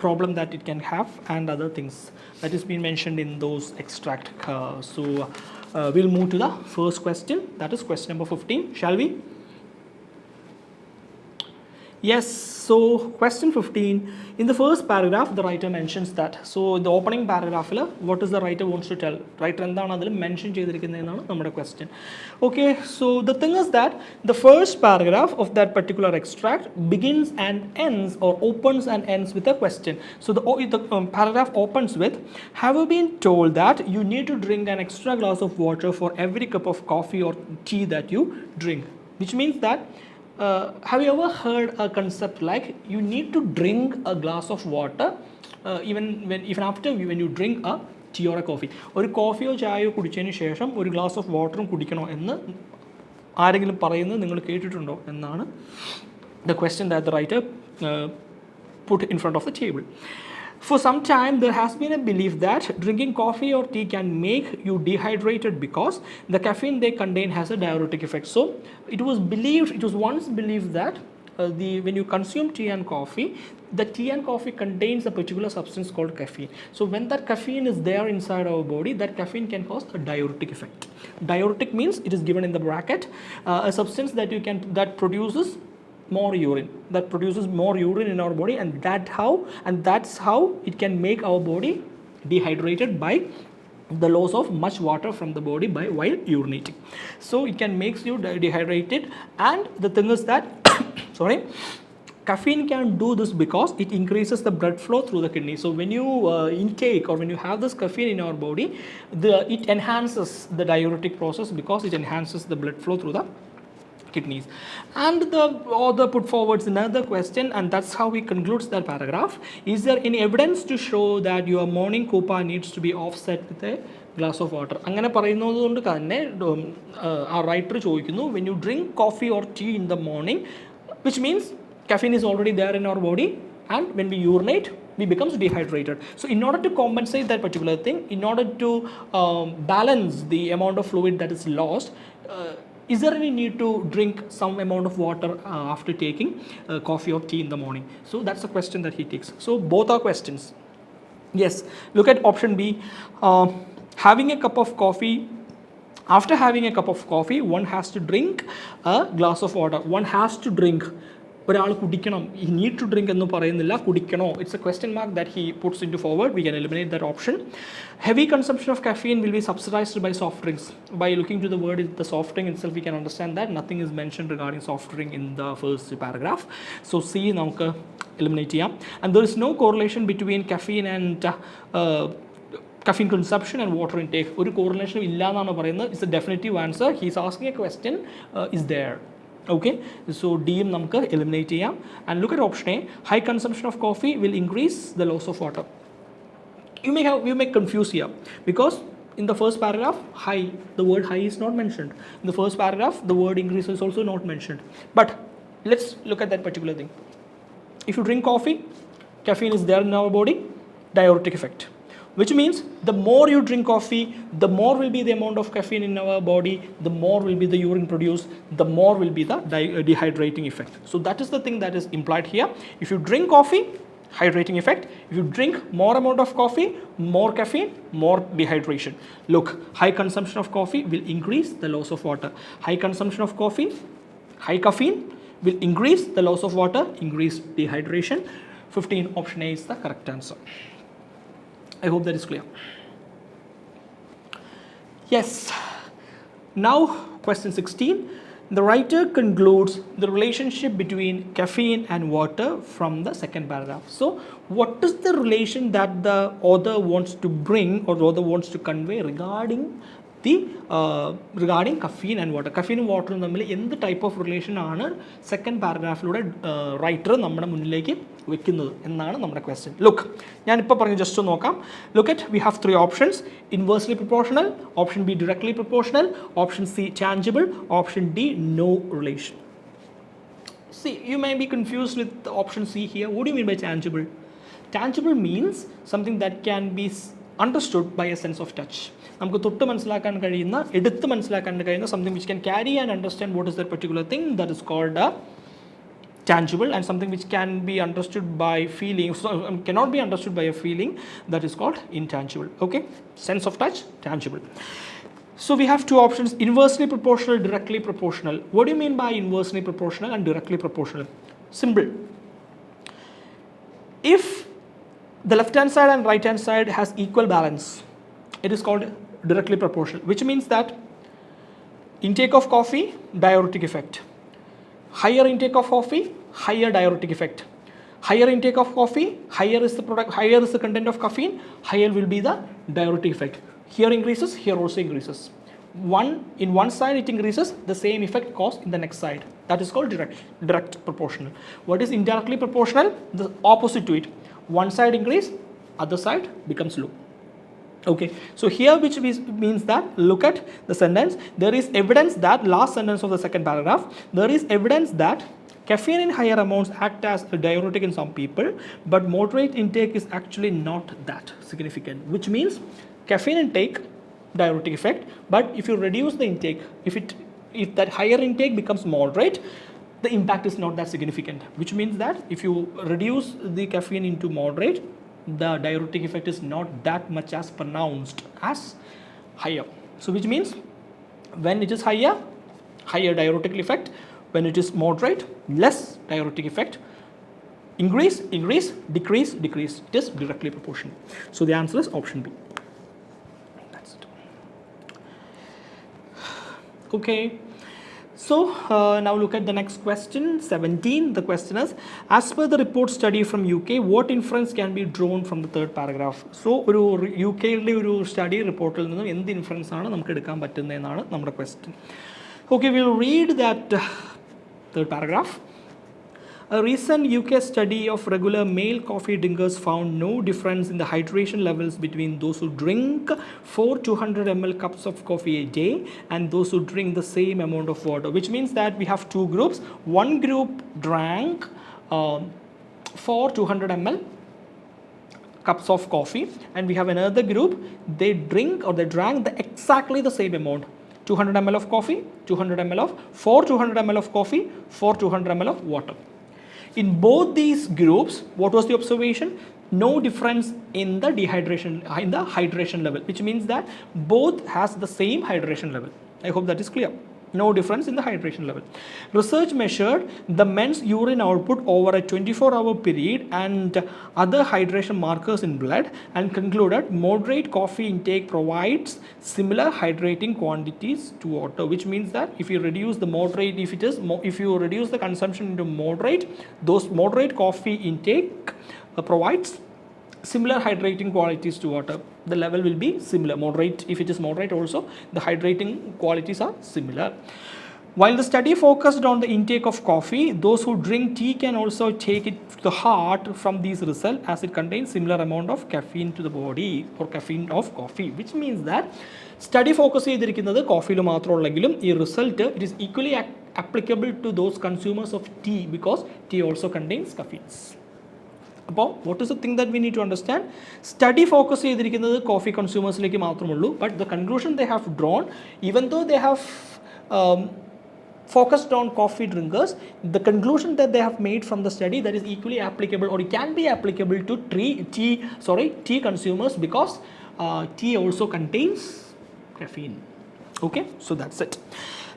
problem that it can have, and other things that is being mentioned in those extract. So we'll move to the first question, that is question number 15. Shall we? Yes, so question 15, in the first paragraph the writer mentions that, so in the opening paragraph what is the writer wants to tell, writer endana adil mention cheyidirikunnathana nammade question. Okay, so the thing is that the first paragraph of that particular extract begins and ends, or opens and ends with a question. So the paragraph opens with, have you been told that you need to drink an extra glass of water for every cup of coffee or tea that you drink? Which means that have you ever heard a concept like you need to drink a glass of water even after when you drink a tea or a coffee? ഒരു കോഫിയോ ചായയോ കുടിച്ചതിന് ശേഷം ഒരു glass of വാട്ടറും കുടിക്കണോ എന്ന് ആരെങ്കിലും പറയുന്നത് നിങ്ങൾ കേട്ടിട്ടുണ്ടോ എന്നാണ് the question that the writer put in front of the table. For some time there has been a belief that drinking coffee or tea can make you dehydrated because the caffeine they contain has a diuretic effect. So it was once believed that when you consume tea and coffee, the tea and coffee contains a particular substance called caffeine. So when that caffeine is there inside our body, that caffeine can cause a diuretic effect. Diuretic means, it is given in the bracket, a substance that produces more urine, in our body, and that's how it can make our body dehydrated by the loss of much water from the body while urinating. So it can make you dehydrated, and the thing is that caffeine can do this because it increases the blood flow through the kidney. So when you intake or when you have this caffeine in our body, it enhances the diuretic process because it enhances the blood flow through the kidneys. And the author put forwards another question, and that's how he concludes that paragraph. Is there any evidence to show that your morning copa needs to be offset with a glass of water? അങ്ങനെ പറയുന്നതുകൊണ്ട് തന്നെ ആ writer ചോദിക്കുന്നു, when you drink coffee or tea in the morning, which means caffeine is already there in our body, and when we urinate we becomes dehydrated. So in order to compensate that particular thing, in order to balance the amount of fluid that is lost, is there any need to drink some amount of water after taking coffee or tea in the morning? So that's the question that he takes. So both are questions. Yes, look at option B. Having a cup of coffee, after having a cup of coffee, one has to drink a glass of water. One has to drink. ഒരാൾ കുടിക്കണം, he need to drink എന്ന് പറയുന്നില്ല, കുടിക്കണോ. It's a question mark that he puts into forward. We can eliminate that option. Heavy consumption of caffeine will be subsidized by soft drinks. By looking to the word, the soft drink itself, we can understand that nothing is mentioned regarding soft drink in the first paragraph. So C നമുക്ക് eliminate ചെയ്യാം. And there is no correlation between caffeine and caffeine consumption and water intake. ഒരു correlation ഇല്ല എന്നാണ് പറയുന്നത്. It's a definitive answer. He is asking a question, is there? Okay, so D നമുക്ക് eliminate ചെയ്യാം. And look at option A. High consumption of coffee will increase the loss of water. You may confuse here because in the first paragraph, high, the word high is not mentioned. In the first paragraph, the word increase is also not mentioned. But let's look at that particular thing. If you drink coffee, caffeine is there in our body, diuretic effect. which means the more you drink coffee, the more will be the amount of caffeine in our body, the more will be the urine produced, the more will be the dehydrating effect. So that is the thing that is implied here. If you drink coffee, hydrating effect. If you drink more amount of coffee, more caffeine, more dehydration. Look, high consumption of coffee will increase the loss of water. High consumption of coffee, high caffeine will increase the loss of water, increase dehydration. 15, option A is the correct answer. I hope that is clear. Yes. Now question 16. The writer concludes the relationship between caffeine and water from the second paragraph. So what is the relation that the author wants to bring or the author wants to convey regarding regarding caffeine and water? Caffeine and water തമ്മിൽ എന്ത് type of relation ആണ് second പാരഗ്രാഫിലൂടെ writer നമ്മുടെ മുന്നിലേക്ക് വെക്കുന്നത് എന്നാണ് നമ്മുടെ question. Look, ഞാനിപ്പോൾ പറഞ്ഞു ജസ്റ്റ് നോക്കാം. Look at, we have 3 options. Inversely proportional, option B directly proportional, option C tangible, option D no relation. See, you may be confused with option C here. What do you mean by tangible? Tangible means something that can be understood by a sense of touch. നമുക്ക് തൊട്ട് മനസ്സിലാക്കാൻ കഴിയുന്ന, എടുത്ത് മനസ്സിലാക്കാൻ കഴിയുന്ന something which can carry and understand what is that particular thing, that is called a tangible, and something which can be understood by feeling, so cannot be understood by a feeling, that is called intangible. Okay, sense of touch, tangible. So we have 2 options: inversely proportional, directly proportional. What do you mean by inversely proportional and directly proportional? Simple. If the left hand side and right hand side has equal balance, it is called directly proportional, which means that intake of coffee, diuretic effect. Higher intake of coffee, higher diuretic effect. Higher intake of coffee, higher is the product, higher is the content of caffeine, higher will be the diuretic effect. Here increases, here also increases. In one side it increases, the same effect caused in the next side. That is called direct proportional. What is indirectly proportional? The opposite to it. One side increase, other side becomes low. Okay, so here which means that, look at the sentence, there is evidence that, last sentence of the second paragraph, there is evidence that caffeine in higher amounts act as a diuretic in some people, but moderate intake is actually not that significant, which means caffeine intake, diuretic effect, but if you reduce the intake, if that higher intake becomes moderate, the impact is not that significant, which means that if you reduce the caffeine into moderate, the diuretic effect is not that much as pronounced as higher. So which means when it is higher, higher diuretic effect; when it is moderate, less diuretic effect. Increase, decrease. It is directly proportional. So the answer is option B. That's it. Okay. So now look at the next question, 17. The question is, as per the report study from UK, what inference can be drawn from the third paragraph? So ഒരു യുകെയിലെ ഒരു study റിപ്പോർട്ടിൽ നിന്നും എന്ത് inference ആണ് നമുക്ക് എടുക്കാൻ പറ്റുന്നതെന്നാണ് നമ്മുടെ question. Okay, we'll read that third paragraph. A recent UK study of regular male coffee drinkers found no difference in the hydration levels between those who drink 4 200 ml cups of coffee a day and those who drink the same amount of water, which means that we have 2 groups. One group drank 4 200 ml cups of coffee, and we have another group, they drank exactly the same amount. 200 ml of coffee, 200 ml of 4 200 ml of coffee, 4 200 ml of water. In both these groups, what was the observation? No difference in the hydration level, which means that both has the same hydration level. I hope that is clear. No difference in the hydration level. Research measured the men's urine output over a 24-hour period and other hydration markers in blood and concluded moderate coffee intake provides similar hydrating quantities to water, which means that if you reduce the consumption into moderate, those moderate coffee intake provides similar hydrating qualities to water. The level will be similar, moderate. If it is moderate also, the hydrating qualities are similar. While the study focused on the intake of coffee, those who drink tea can also take it to the heart from these results, as it contains similar amount of caffeine to the body, or caffeine of coffee, which means that study focus ചെയ്തിരിക്കുന്നത് കോഫിയിൽ മാത്രമുള്ളെങ്കിലും ഈ result it is equally applicable to those consumers of tea, because tea also contains caffeines. What is the thing that we need to understand? Study focus ചെയ്തിരിക്കുന്നത് coffee consumersലേക്ക് മാത്രമുള്ളൂ, but the conclusion they have drawn, even though they have focused on coffee drinkers, the conclusion that they have made from the study that is equally applicable, or it can be applicable to tea consumers, because tea also contains caffeine. Okay, so that's it.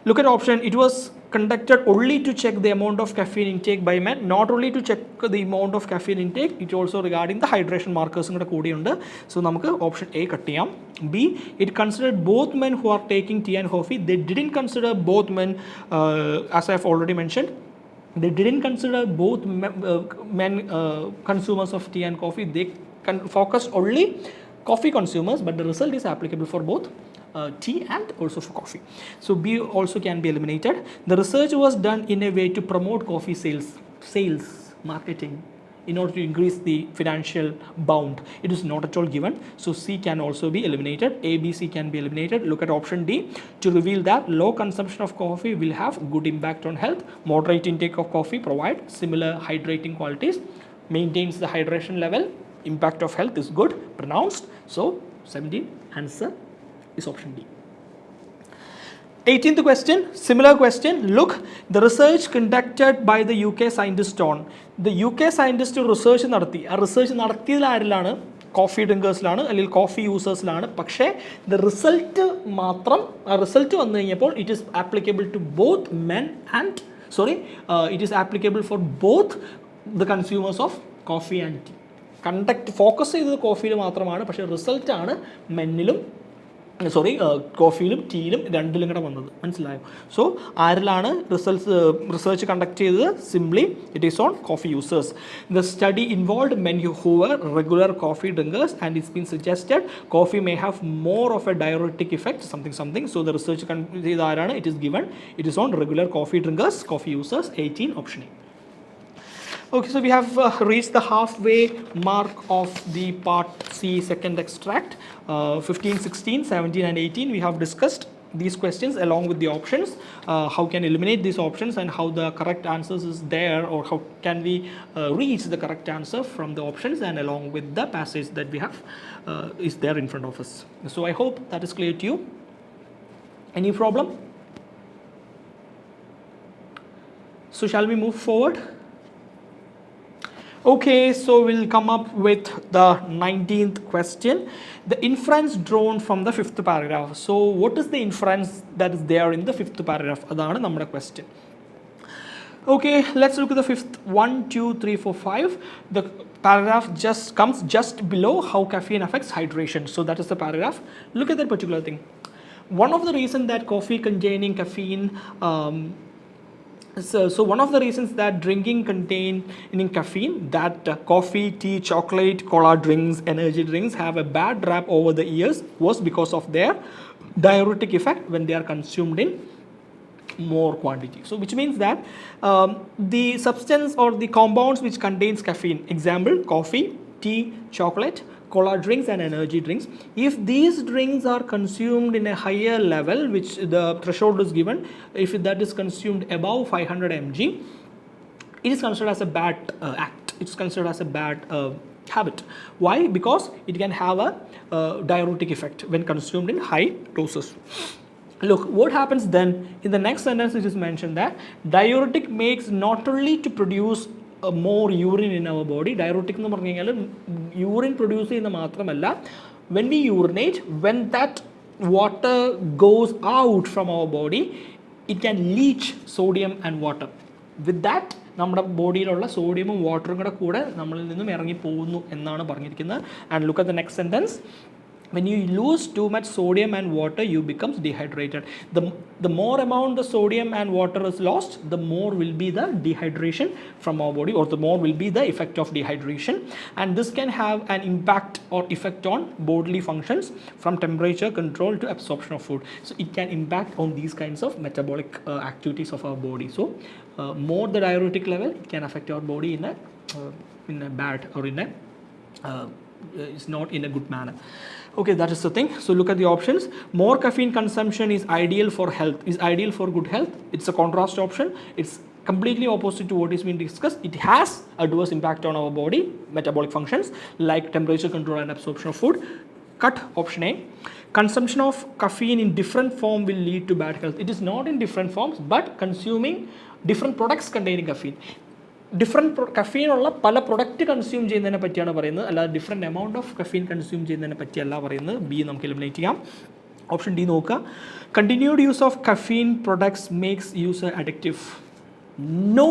Look at option. It was conducted only to check the amount of caffeine intake by men, not only to check the amount of caffeine intake, it also regarding the hydration markers kude koodiyundu. So namukku option A cut cheyam. B, it considered both men who are taking tea and coffee. They didn't consider both men, as I have already mentioned. They didn't consider both men consumers of tea and coffee. They focused only coffee consumers, but the result is applicable for both tea and also for coffee. So B also can be eliminated. The research was done in a way to promote coffee sales, marketing, in order to increase the financial bound. It is not at all given. So C can also be eliminated. A, B, C can be eliminated. Look at option D to reveal that low consumption of coffee will have good impact on health. Moderate intake of coffee provide similar hydrating qualities, maintains the hydration level, impact of health is good, pronounced. So 17 answer is option D. 18th question, similar question. Look, the research conducted by the UK scientist on. The UK scientist research നടത്തി. ആ research നടത്തിയതിൽ ആരിലാണ്? Coffee ഡ്രിങ്കേഴ്സിലാണ്, അല്ലെങ്കിൽ coffee യൂസേഴ്സിലാണ്. പക്ഷേ the result വന്നു കഴിഞ്ഞപ്പോൾ it is applicable to both men and it is applicable for both the consumers of coffee and tea. Focus ചെയ്തത് കോഫിയിൽ മാത്രമാണ്, പക്ഷേ റിസൾട്ടാണ് മെന്നിലും കോഫിയിലും ടീയിലും രണ്ടിലും കൂടെ വന്നത്. മനസ്സിലായോ? സോ ആരിലാണ് റിസർച്ച് കണ്ടക്ട് ചെയ്തത്? Simply it is on coffee users. The study involve men who were regular coffee drinkers, and it's been suggested coffee may have more of a diuretic effect, something. So the research ചെയ്ത ആരാണ്? It is given. It is on regular coffee drinkers, coffee users. 18 option A. Okay, so we have reached the halfway mark of the part C second extract. 15, 16, 17 and 18 we have discussed these questions along with the options. How can eliminate these options, and how the correct answers is there, or how can we reach the correct answer from the options and along with the passage that we have is there in front of us. So I hope that is clear to you. Any problem? So shall we move forward? Okay, so we'll come up with the 19th question. The inference drawn from the 5th paragraph. So what is the inference that is there in the 5th paragraph? Adana nammada question. Okay, let's look at the 5th. 1, 2, 3, 4, 5. The paragraph comes just below how caffeine affects hydration. So that is the paragraph. Look at that particular thing. One of the reasons that coffee containing caffeine So one of the reasons that drinking containing caffeine, that coffee, tea, chocolate, cola drinks, energy drinks have a bad rap over the years was because of their diuretic effect when they are consumed in more quantity. So which means that the substance or the compounds which contains caffeine, example coffee, tea, chocolate, cola drinks and energy drinks, if these drinks are consumed in a higher level, which the threshold is given, if that is consumed above 500 mg, it is considered as a bad act. It's considered as a bad habit. Why? Because it can have a diuretic effect when consumed in high doses. Look, what happens then? In the next sentence it is mentioned that diuretic makes not only to produce more urine in our body. Diuretic എന്ന് പറഞ്ഞു കഴിഞ്ഞാൽ urine produce ചെയ്യുന്ന മാത്രമല്ല, when we urinate, when that water goes out from our body, it can leach sodium and water. With that നമ്മുടെ ബോഡിയിലുള്ള സോഡിയമും വാട്ടറും കൂടെ നമ്മളിൽ നിന്നും ഇറങ്ങി പോകുന്നു എന്നാണ് പറഞ്ഞിരിക്കുന്നത്. And look at the next sentence. When you lose too much sodium and water, you become dehydrated. The more amount the sodium and water is lost, the more will be the dehydration from our body, or the more will be the effect of dehydration. And this can have an impact or effect on bodily functions, from temperature control to absorption of food. So it can impact on these kinds of metabolic activities of our body. So more the diuretic level, it can affect our body in a bad, or in a is not in a good manner. Okay, that is the thing. So look at the options. More caffeine consumption is ideal for health, is ideal for good health. It's a contrast option. It's completely opposite to what is being discussed. It has adverse impact on our body, metabolic functions like temperature control and absorption of food. Cut option A. Consumption of caffeine in different form will lead to bad health. It is not in different forms, but consuming different products containing caffeine. Different കഫീനുള്ള പല product consume ചെയ്യുന്നതിനെ പറ്റിയാണ് പറയുന്നത്, അല്ലാതെ different amount of caffeine consume ചെയ്യുന്നതിനെ പറ്റിയല്ല പറയുന്നത്. B നമുക്ക് എലിമിനേറ്റ് ചെയ്യാം. ഓപ്ഷൻ ഡി നോക്കുക. Continued use of caffeine products makes user addictive. No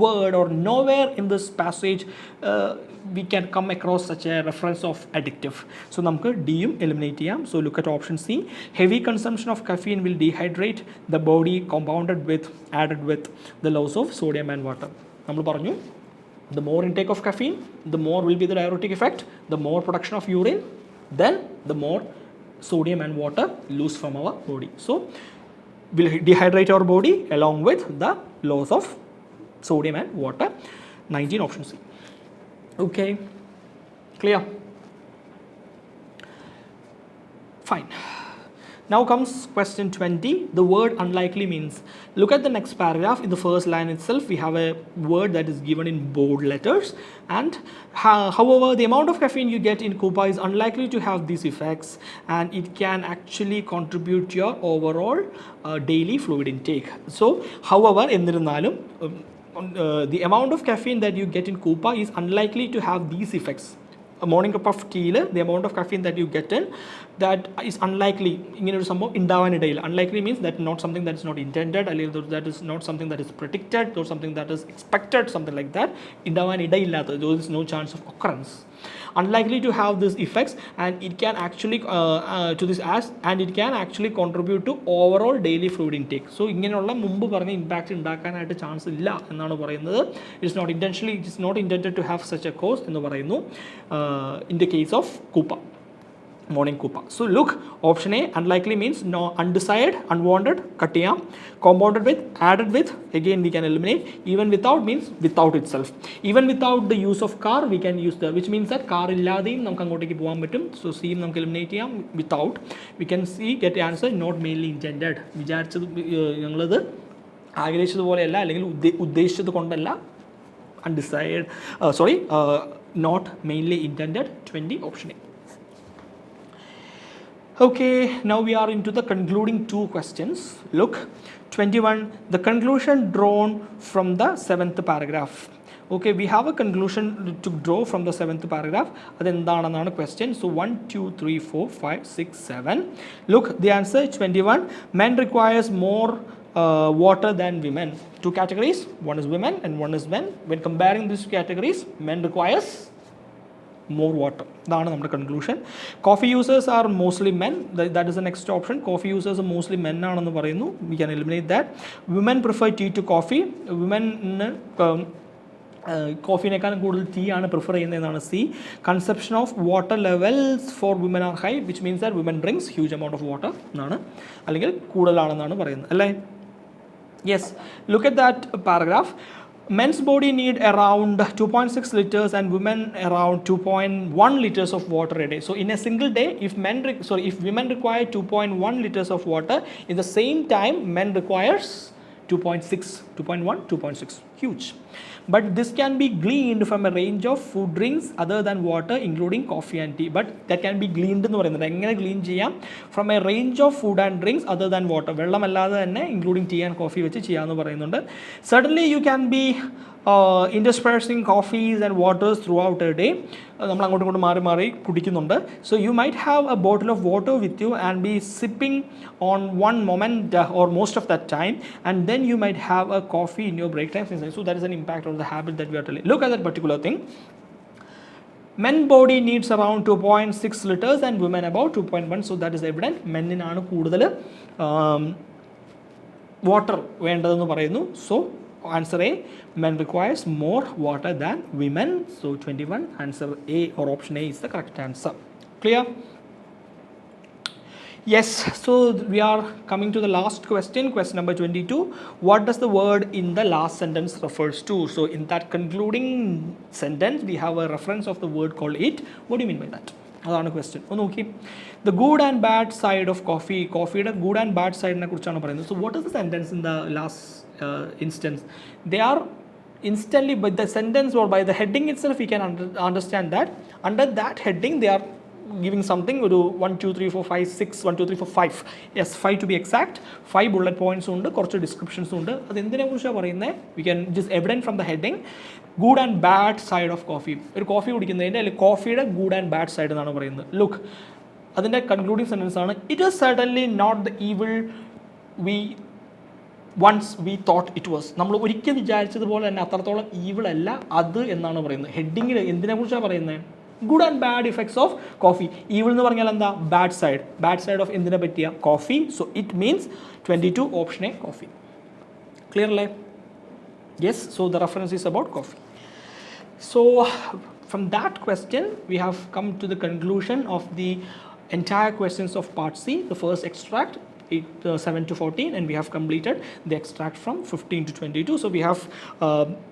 word or nowhere in this passage we can come across such a reference of addictive. So namukku D യും eliminate ചെയ്യാം. So look at option C. Heavy consumption of caffeine will dehydrate the body, added with the loss of sodium and water. നമ്മൾ പറഞ്ഞു, the more intake of caffeine, the more will be the diuretic effect, the more production of urine, then the more sodium and water lose from our body. So will dehydrate our body along with the loss of sodium and water. 19 option C. Okay, clear? Fine. Now comes question 20. The word unlikely means. Look at the next paragraph. In the first line itself, we have a word that is given in bold letters. And however, the amount of caffeine you get in 𝗂𝗏 is unlikely to have these effects, and it can actually contribute to your overall daily fluid intake. So, however, the amount of caffeine that you get in 𝗂𝗏 is unlikely to have these effects. A morning cup of tea, the amount of caffeine that you get in, that is unlikely. Unlikely means that not something that is not intended, that is not something that is predicted, or something that is expected, something like that. There is no chance of occurrence. Unlikely to have these effects, and it can actually it can actually contribute to overall daily fluid intake. So ഇങ്ങനെയുള്ള മുമ്പ് പറഞ്ഞ impact ഉണ്ടാക്കാനായിട്ട് chance ഇല്ല എന്നാണ് പറയുന്നത്. It is not intended to have such a cause എന്ന് പറയുന്നു in the case of 𝗂𝗏, morning 𝗂𝗏. So look, option A, unlikely means no, undesired, unwanted, cut ചെയ്യാം. Compounded with, added with, again we can eliminate. Even without means without itself. Even without the use of car, we can use the, which means that car ഇല്ലാതെയും നമുക്ക് അങ്ങോട്ടേക്ക് പോകാൻ പറ്റും. So C നമുക്ക് eliminate ചെയ്യാം. Without, we can see get the answer not mainly intended. വിചാരിച്ചത് ഞങ്ങളത് ആഗ്രഹിച്ചതുപോലെയല്ല, അല്ലെങ്കിൽ ഉദ്ദേശിച്ചത് കൊണ്ടല്ല. Undesired, not mainly intended. 20 option A. Okay, now we are into the concluding two questions. Look, 21, the conclusion drawn from the 7th paragraph. Okay, we have a conclusion to draw from the 7th paragraph. That's question. So 1, 2, 3, 4, 5, 6, 7. Look, the answer 21. Men requires more water than women. Two categories, one is women and one is men. When comparing these two categories, men requires more water. That's our conclusion. Coffee users are mostly men. That is the next option. Coffee users are mostly men. We can eliminate that. Women prefer tea to coffee. Women കോഫിനേക്കാളും കൂടുതൽ tea ആണ് prefer ചെയ്യുന്നതെന്നാണ് C. Consumption of water levels for women are high, which means that women drinks huge amount of water എന്നാണ്, അല്ലെങ്കിൽ കൂടുതലാണെന്നാണ് പറയുന്നത് അല്ലേ. Yes, look at that paragraph. Men's body need around 2.6 liters and women around 2.1 liters of water a day. So in a single day, if women require 2.1 liters of water, in the same time men requires 2.1, 2.6, huge. But this can be gleaned from a range of food drinks other than water, including coffee and tea. But that can be gleaned എന്ന് പറയുന്നത് എങ്ങനെ glean ചെയ്യാം? From a range of food and drinks other than water. വെള്ളമല്ലാതെ തന്നെ including tea and coffee വെച്ച് ചെയ്യാമെന്ന് പറയുന്നുണ്ട്. Certainly you can be interspersing coffees and waters throughout a day. നമ്മൾ അങ്ങോട്ടും ഇങ്ങോട്ടും മാറി മാറി കുടിക്കുന്നുണ്ട്. So you might have a bottle of water with you and be sipping on one moment or most of that time, and then you might have a coffee in your break time. So that is an impact on the habit that we are telling. Look at that particular thing. Men body needs around 2.6 liters and women about 2.1. So that is evident. മെന്നിനാണ് കൂടുതൽ water വേണ്ടതെന്ന് പറയുന്നു. So answer A, men requires more water than women. So 21, answer A or option A is the correct answer. Clear? Yes, so we are coming to the last question, question number 22. What does the word in the last sentence refers to? So in that concluding sentence, we have a reference of the word called it. What do you mean by that? അതാണ് question. ഒന്ന് നോക്കി. The good and bad side of coffee. കോഫിയുടെ good and bad സൈഡിനെ കുറിച്ചാണ് പറയുന്നത്. So what is the sentence in the last instance, they are instantly by the sentence or by the heading itself we can understand that under that heading they are giving something 1 2 3 4 5 6 1 2 3 4 5 yes 5 to be exact 5 bullet points ഉണ്ട് കുറച്ച് descriptions ഉണ്ട് അത് എന്തിനെ കുറിച്ചാണ് പറയുന്നത് we can just evident from the heading good and bad side of coffee ഒരു coffee കുടിക്കുന്നതിൻ്റെ അല്ലെങ്കിൽ കോഫിയുടെ good and bad side എന്നാണ് പറയുന്നത് look അതിൻ്റെ കൺക്ലൂഡിങ് സെൻറ്റൻസ് ആണ് it is certainly not the evil we once we thought it was നമ്മൾ ഒരിക്കൽ വിചാരിച്ചതുപോലെ തന്നെ അത്രത്തോളം ഈവിൾ അല്ല അത് എന്നാണ് പറയുന്നത് ഹെഡിങ്ങിൽ എന്തിനെ കുറിച്ചാണ് പറയുന്നത് good and bad effects of coffee evil എന്ന് പറഞ്ഞാൽ എന്താ bad side of എന്തിനെ പറ്റിയ coffee so it means 22 option A coffee clear അല്ലേ yes so the reference is about coffee so from that question we have come to the conclusion of the entire questions of part C the first extract 7 to 14 and we have completed the extract from 15 to 22 so we have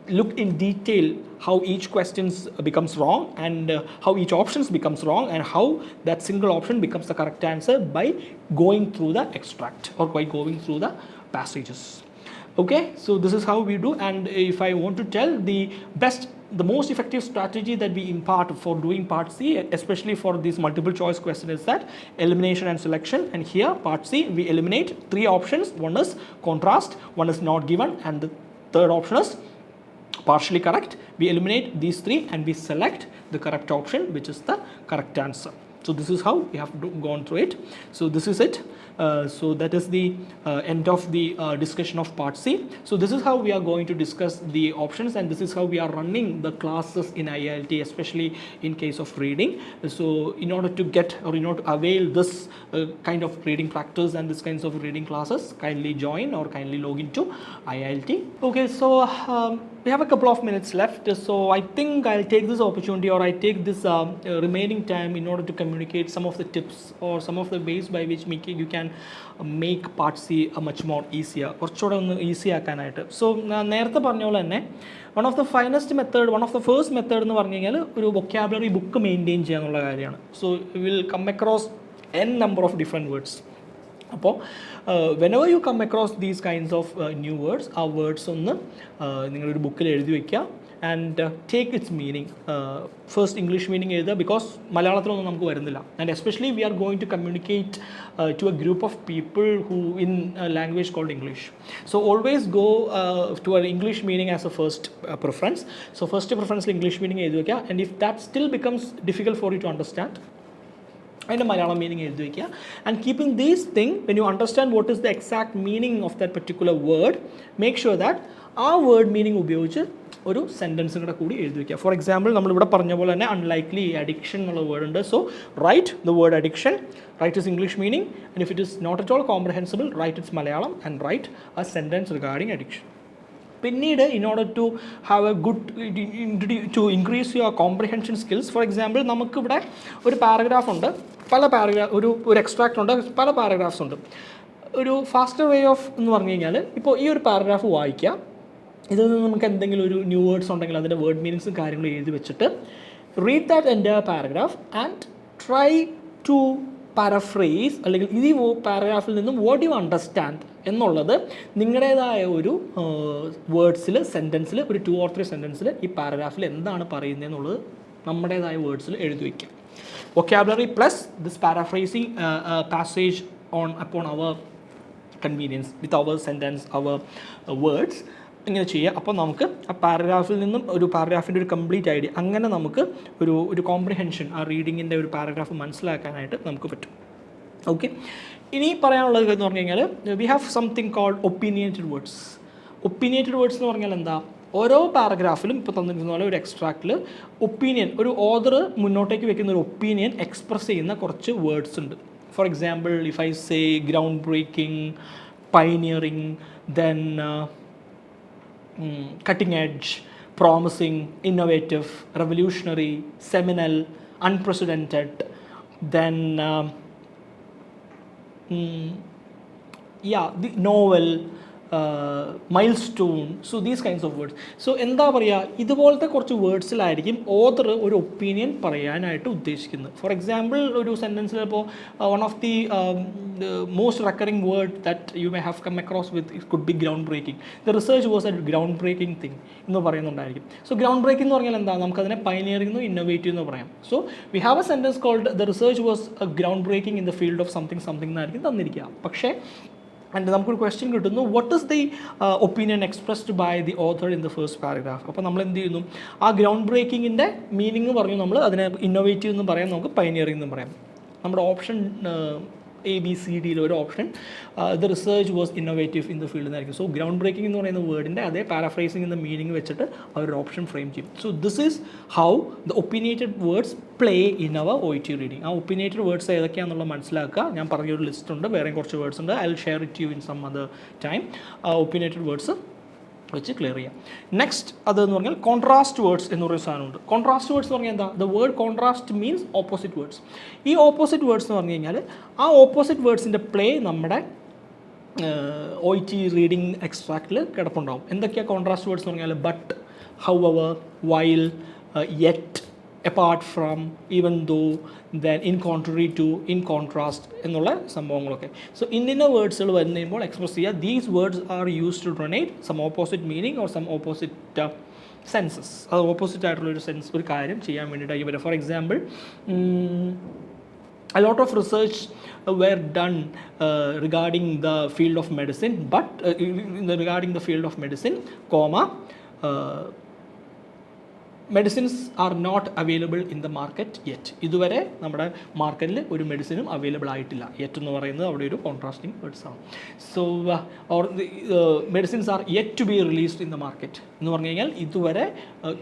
looked in detail how each questions becomes wrong and how each options becomes wrong and how that single option becomes the correct answer by going through the extract or by going through the passages okay so this is how we do and if I want to tell the most effective strategy that we impart for doing part C especially for this multiple choice question is that elimination and selection and here part C we eliminate 3 options one is contrast one is not given and the third option is partially correct we eliminate these 3 and we select the correct option which is the correct answer so this is how we have gone through it so this is it so that is the end of the discussion of part C so this is how we are going to discuss the options and this is how we are running the classes in IILT especially in case of reading so in order to get or in order to avail this kind of reading practice and this kinds of reading classes kindly join or kindly log into IILT okay so we have a couple of minutes left so I think I'll take this opportunity or I take this remaining time in order to communicate some of the tips or some of the ways by which you can make part C a much more easier കുറച്ചുകൂടെ ഒന്ന് easy ആക്കാനായിട്ട് so നേരത്തെ പറഞ്ഞ പോലെ തന്നെ one of the finest method one of the first method എന്ന് പറഞ്ഞു കഴിഞ്ഞാൽ ഒരു വൊക്കാബുലറി ബുക്ക് മെയിൻറ്റെയിൻ ചെയ്യുക എന്നുള്ള കാര്യമാണ് so will come across n number of different words അപ്പോൾ whenever you come across these kinds of new words ആ words ഒന്ന് നിങ്ങളൊരു ബുക്കിൽ എഴുതി വയ്ക്കുക and take its meaning first English meaning എഴുതുക because മലയാളത്തിലൊന്നും നമുക്ക് വരുന്നില്ല and especially we are going to communicate to a group of people who in a language called English so always go to an English meaning as a first preference so first preference English meaning എഴുതി വയ്ക്കുക and if that still becomes difficult for you to understand അതിൻ്റെ Malayalam meaning എഴുതി വയ്ക്കുക and keeping these thing when you understand what is the exact meaning of that particular word make sure that ആ word meaning ഉപയോഗിച്ച് ഒരു സെൻറ്റൻസും കൂടെ കൂടി എഴുതി വയ്ക്കുക ഫോർ എക്സാമ്പിൾ നമ്മളിവിടെ പറഞ്ഞ പോലെ തന്നെ അൺലൈക്ലി അഡിക്ഷൻ എന്നുള്ള വേർഡ് ഉണ്ട് so write the word addiction write is English meaning and if it is not at all comprehensible write it's Malayalam and write a sentence regarding addiction പിന്നീട് in order to have a good to increase your comprehension skills for example നമുക്കിവിടെ ഒരു paragraph ഉണ്ട് പല ഒരു extract ഉണ്ട് പല paragraphs ഉണ്ട് ഒരു ഫാസ്റ്റർ വേ ഓഫ് എന്ന് പറഞ്ഞു കഴിഞ്ഞാൽ ഇപ്പോൾ ഈ ഒരു പാരഗ്രാഫ് വായിക്കുക ഇതിൽ നിന്ന് നമുക്ക് എന്തെങ്കിലും ഒരു ന്യൂ വേർഡ്സ് ഉണ്ടെങ്കിൽ അതിൻ്റെ വേർഡ് മീനിങ്സും കാര്യങ്ങളും എഴുതി വെച്ചിട്ട് read that entire paragraph and try to paraphrase അല്ലെങ്കിൽ ഈ പാരഗ്രാഫിൽ നിന്നും വാട്ട് യു അണ്ടർസ്റ്റാൻഡ് എന്നുള്ളത് നിങ്ങളുടേതായ ഒരു വേർഡ്സിൽ സെൻറ്റൻസിൽ ഒരു 2 or 3 സെൻറ്റൻസിൽ ഈ പാരഗ്രാഫിൽ എന്താണ് പറയുന്നത് എന്നുള്ളത് നമ്മുടേതായ വേർഡ്സിൽ എഴുതി വയ്ക്കുക vocabulary plus this paraphrasing passage upon our convenience with our sentence our words ഇങ്ങനെ ചെയ്യുക അപ്പോൾ നമുക്ക് ആ പാരഗ്രാഫിൽ നിന്നും ഒരു പാരഗ്രാഫിൻ്റെ ഒരു കംപ്ലീറ്റ് ഐഡിയ അങ്ങനെ നമുക്ക് ഒരു കോംപ്രിഹെൻഷൻ ആ റീഡിങ്ങിൻ്റെ ഒരു പാരഗ്രാഫ് മനസ്സിലാക്കാനായിട്ട് നമുക്ക് പറ്റും ഓക്കെ ഇനി പറയാനുള്ളത് എന്ന് പറഞ്ഞു കഴിഞ്ഞാൽ we have something called opinionated words എന്ന് പറഞ്ഞാൽ എന്താ ഓരോ പാരഗ്രാഫിലും ഇപ്പോൾ തന്നിരിക്കുന്ന പോലെ ഒരു എക്സ്ട്രാക്റ്റിൽ ഒപ്പീനിയൻ ഒരു ഓതർ മുന്നോട്ടേക്ക് വെക്കുന്ന ഒരു ഒപ്പീനിയൻ എക്സ്പ്രസ് ചെയ്യുന്ന കുറച്ച് വേർഡ്സ് ഉണ്ട് for example if I say ground breaking pioneering then cutting edge, promising, innovative, revolutionary, seminal, unprecedented, then the novel, mile stone, so these kinds of words. So എന്താ പറയുക, ഇതുപോലത്തെ കുറച്ച് വേർഡ്സിലായിരിക്കും ഓതർ ഒരു opinion പറയാനായിട്ട് ഉദ്ദേശിക്കുന്നത്. ഫോർ എക്സാമ്പിൾ, ഒരു സെൻറ്റൻസിൽ ഇപ്പോൾ one of the most recurring word that you may have come across with it could be ground breaking. The research was a ground breaking thing എന്ന് പറയുന്നുണ്ടായിരിക്കും. സോ ഗ്രൗണ്ട് ബ്രേക്കിംഗ് എന്ന് പറഞ്ഞാൽ എന്താ, നമുക്കതിനെ പയനിയറിംഗ് എന്നോ ഇന്നോവേറ്റീവ് എന്ന് പറയാം. So we have a sentence called the research was a ground breaking in the field of something something എന്നായിരിക്കും തന്നിരിക്കുക. പക്ഷേ ആൻഡ് നമുക്കൊരു ക്വസ്റ്റ്യൻ കിട്ടുന്നു, what is the opinion expressed by the author in the first paragraph. അപ്പോൾ നമ്മൾ എന്ത് ചെയ്യുന്നു, ആ ഗ്രൗണ്ട് ബ്രേക്കിങ്ങിൻ്റെ മീനിങ് പറഞ്ഞു നമ്മൾ അതിനെ ഇന്നോവേറ്റീവ് എന്ന് പറയാം, നമുക്ക് പയനിയറിംഗ് എന്ന് പറയാം. നമ്മുടെ ഓപ്ഷൻ ABCDയിൽ ഒരു option the research was innovative in the field എന്നായിരിക്കും. സോ ഗ്രൗണ്ട് ബ്രേക്കിംഗ് എന്ന് പറയുന്ന വേർഡിൻ്റെ അതേ പാരാഫ്രൈസിംഗ് എന്ന മീനിങ് വെച്ചിട്ട് അവർ ഓപ്ഷൻ ഫ്രെയിം ചെയ്യും. So this is how the opinionated words play in our OET reading. ആ ഒപ്പീനിയേറ്റഡ് വേർഡ്സ് ഏതൊക്കെയാണെന്നുള്ളത് മനസ്സിലാക്കുക. ഞാൻ പറഞ്ഞൊരു ലിസ്റ്റ് ഉണ്ട്, വേറെയും കുറച്ച് വേർഡ്സ് ഉണ്ട്. I will share it you in some other time. Opinionated words വെച്ച് ക്ലിയർ ചെയ്യാം. നെക്സ്റ്റ് അതെന്ന് പറഞ്ഞാൽ കോൺട്രാസ്റ്റ് വേർഡ്സ് എന്ന് പറയുന്ന സാധനമുണ്ട്. കോൺട്രാസ്റ്റ് വേർഡ്സ് എന്ന് പറഞ്ഞാൽ എന്താ, the word contrast means opposite words. ഈ ഓപ്പോസിറ്റ് വേർഡ്സ് എന്ന് പറഞ്ഞു കഴിഞ്ഞാൽ ആ ഓപ്പോസിറ്റ് വേർഡ്സിൻ്റെ പ്ലേ നമ്മുടെ OET റീഡിംഗ് എക്സ്ട്രാക്റ്റിൽ കിടപ്പുണ്ടാവും. എന്തൊക്കെയാണ് കോൺട്രാസ്റ്റ് വേർഡ്സ് എന്ന് പറഞ്ഞാൽ, but, however, while, yet, apart from, even though, then, in contrary to, in contrast എന്നുള്ള സംഭവങ്ങളൊക്കെ. സോ ഇന്ന വേർഡ്സുകൾ വരുമ്പോൾ എക്സ്പ്രസ് ചെയ്യുക, these words are used to donate some opposite meaning or some opposite senses. അത് opposite ആയിട്ടുള്ളൊരു sense, ഒരു കാര്യം ചെയ്യാൻ വേണ്ടിയിട്ടായി വരിക. For example, a lot of research were done regarding the field of medicine, but regarding the field of medicine, medicines are not available in the market yet. ഇതുവരെ നമ്മുടെ മാർക്കറ്റിൽ ഒരു മെഡിസിനും അവൈലബിൾ ആയിട്ടില്ല. യെറ്റ് എന്ന് പറയുന്നത് അവിടെ ഒരു കോൺട്രാസ്റ്റിംഗ് വേർഡ്സ് ആണ്. So or medicines are yet to be released in the market എന്ന് പറഞ്ഞു കഴിഞ്ഞാൽ ഇതുവരെ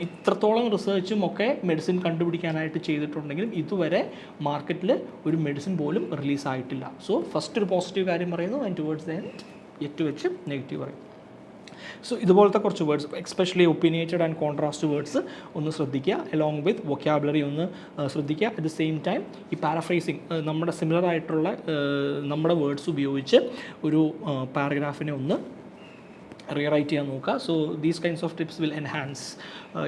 ഇത്രത്തോളം റിസർച്ചും ഒക്കെ മെഡിസിൻ കണ്ടുപിടിക്കാനായിട്ട് ചെയ്തിട്ടുണ്ടെങ്കിലും ഇതുവരെ മാർക്കറ്റിൽ ഒരു മെഡിസിൻ പോലും റിലീസായിട്ടില്ല. സോ ഫസ്റ്റ് ഒരു പോസിറ്റീവ് കാര്യം പറയുന്നു, and towards the end yet വെച്ച് നെഗറ്റീവ് പറയും. സോ ഇതുപോലത്തെ കുറച്ച് words, especially opinionated and contrast words ഒന്ന് ശ്രദ്ധിക്കുക. അലോങ് വിത്ത് വൊക്കാബുലറി ഒന്ന് ശ്രദ്ധിക്കുക. അറ്റ് ദ സെയിം ടൈം ഈ പാരഫ്രൈസിങ്, നമ്മുടെ സിമിലർ ആയിട്ടുള്ള നമ്മുടെ വേർഡ്സ് ഉപയോഗിച്ച് ഒരു പാരഗ്രാഫിനെ ഒന്ന് റീറൈറ്റ് ചെയ്യാൻ നോക്കുക. So these kinds of tips will enhance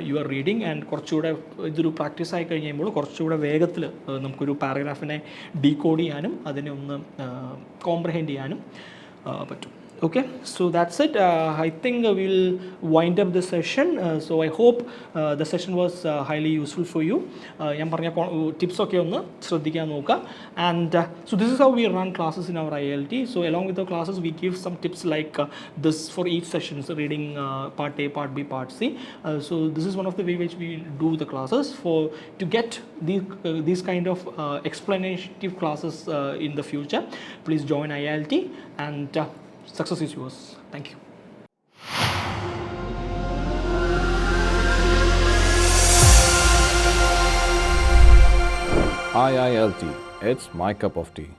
your reading. And കുറച്ചുകൂടെ ഇതൊരു പ്രാക്ടീസ് ആയി കഴിയുമ്പോൾ കുറച്ചുകൂടെ വേഗത്തിൽ നമുക്കൊരു പാരഗ്രാഫിനെ ഡീകോഡ് ചെയ്യാനും അതിനെ ഒന്ന് കോംപ്രഹെൻഡ് ചെയ്യാനും പറ്റും. Okay, so that's it. I think we'll wind up this session. So I hope the session was highly useful for you. ഞാൻ പറഞ്ഞ ടിപ്സ് ഒക്കെ ഒന്ന് ശ്രദ്ധിക്കാൻ നോക്കുക. And so this is how we run classes in our ILT. So along with the classes we give some tips like this for each session, so reading part A, part B, part C. So this is one of the way which we do the classes. To get these kind of explanative classes in the future, please join ILT, and success is yours. Thank you. IILT, it's my cup of tea.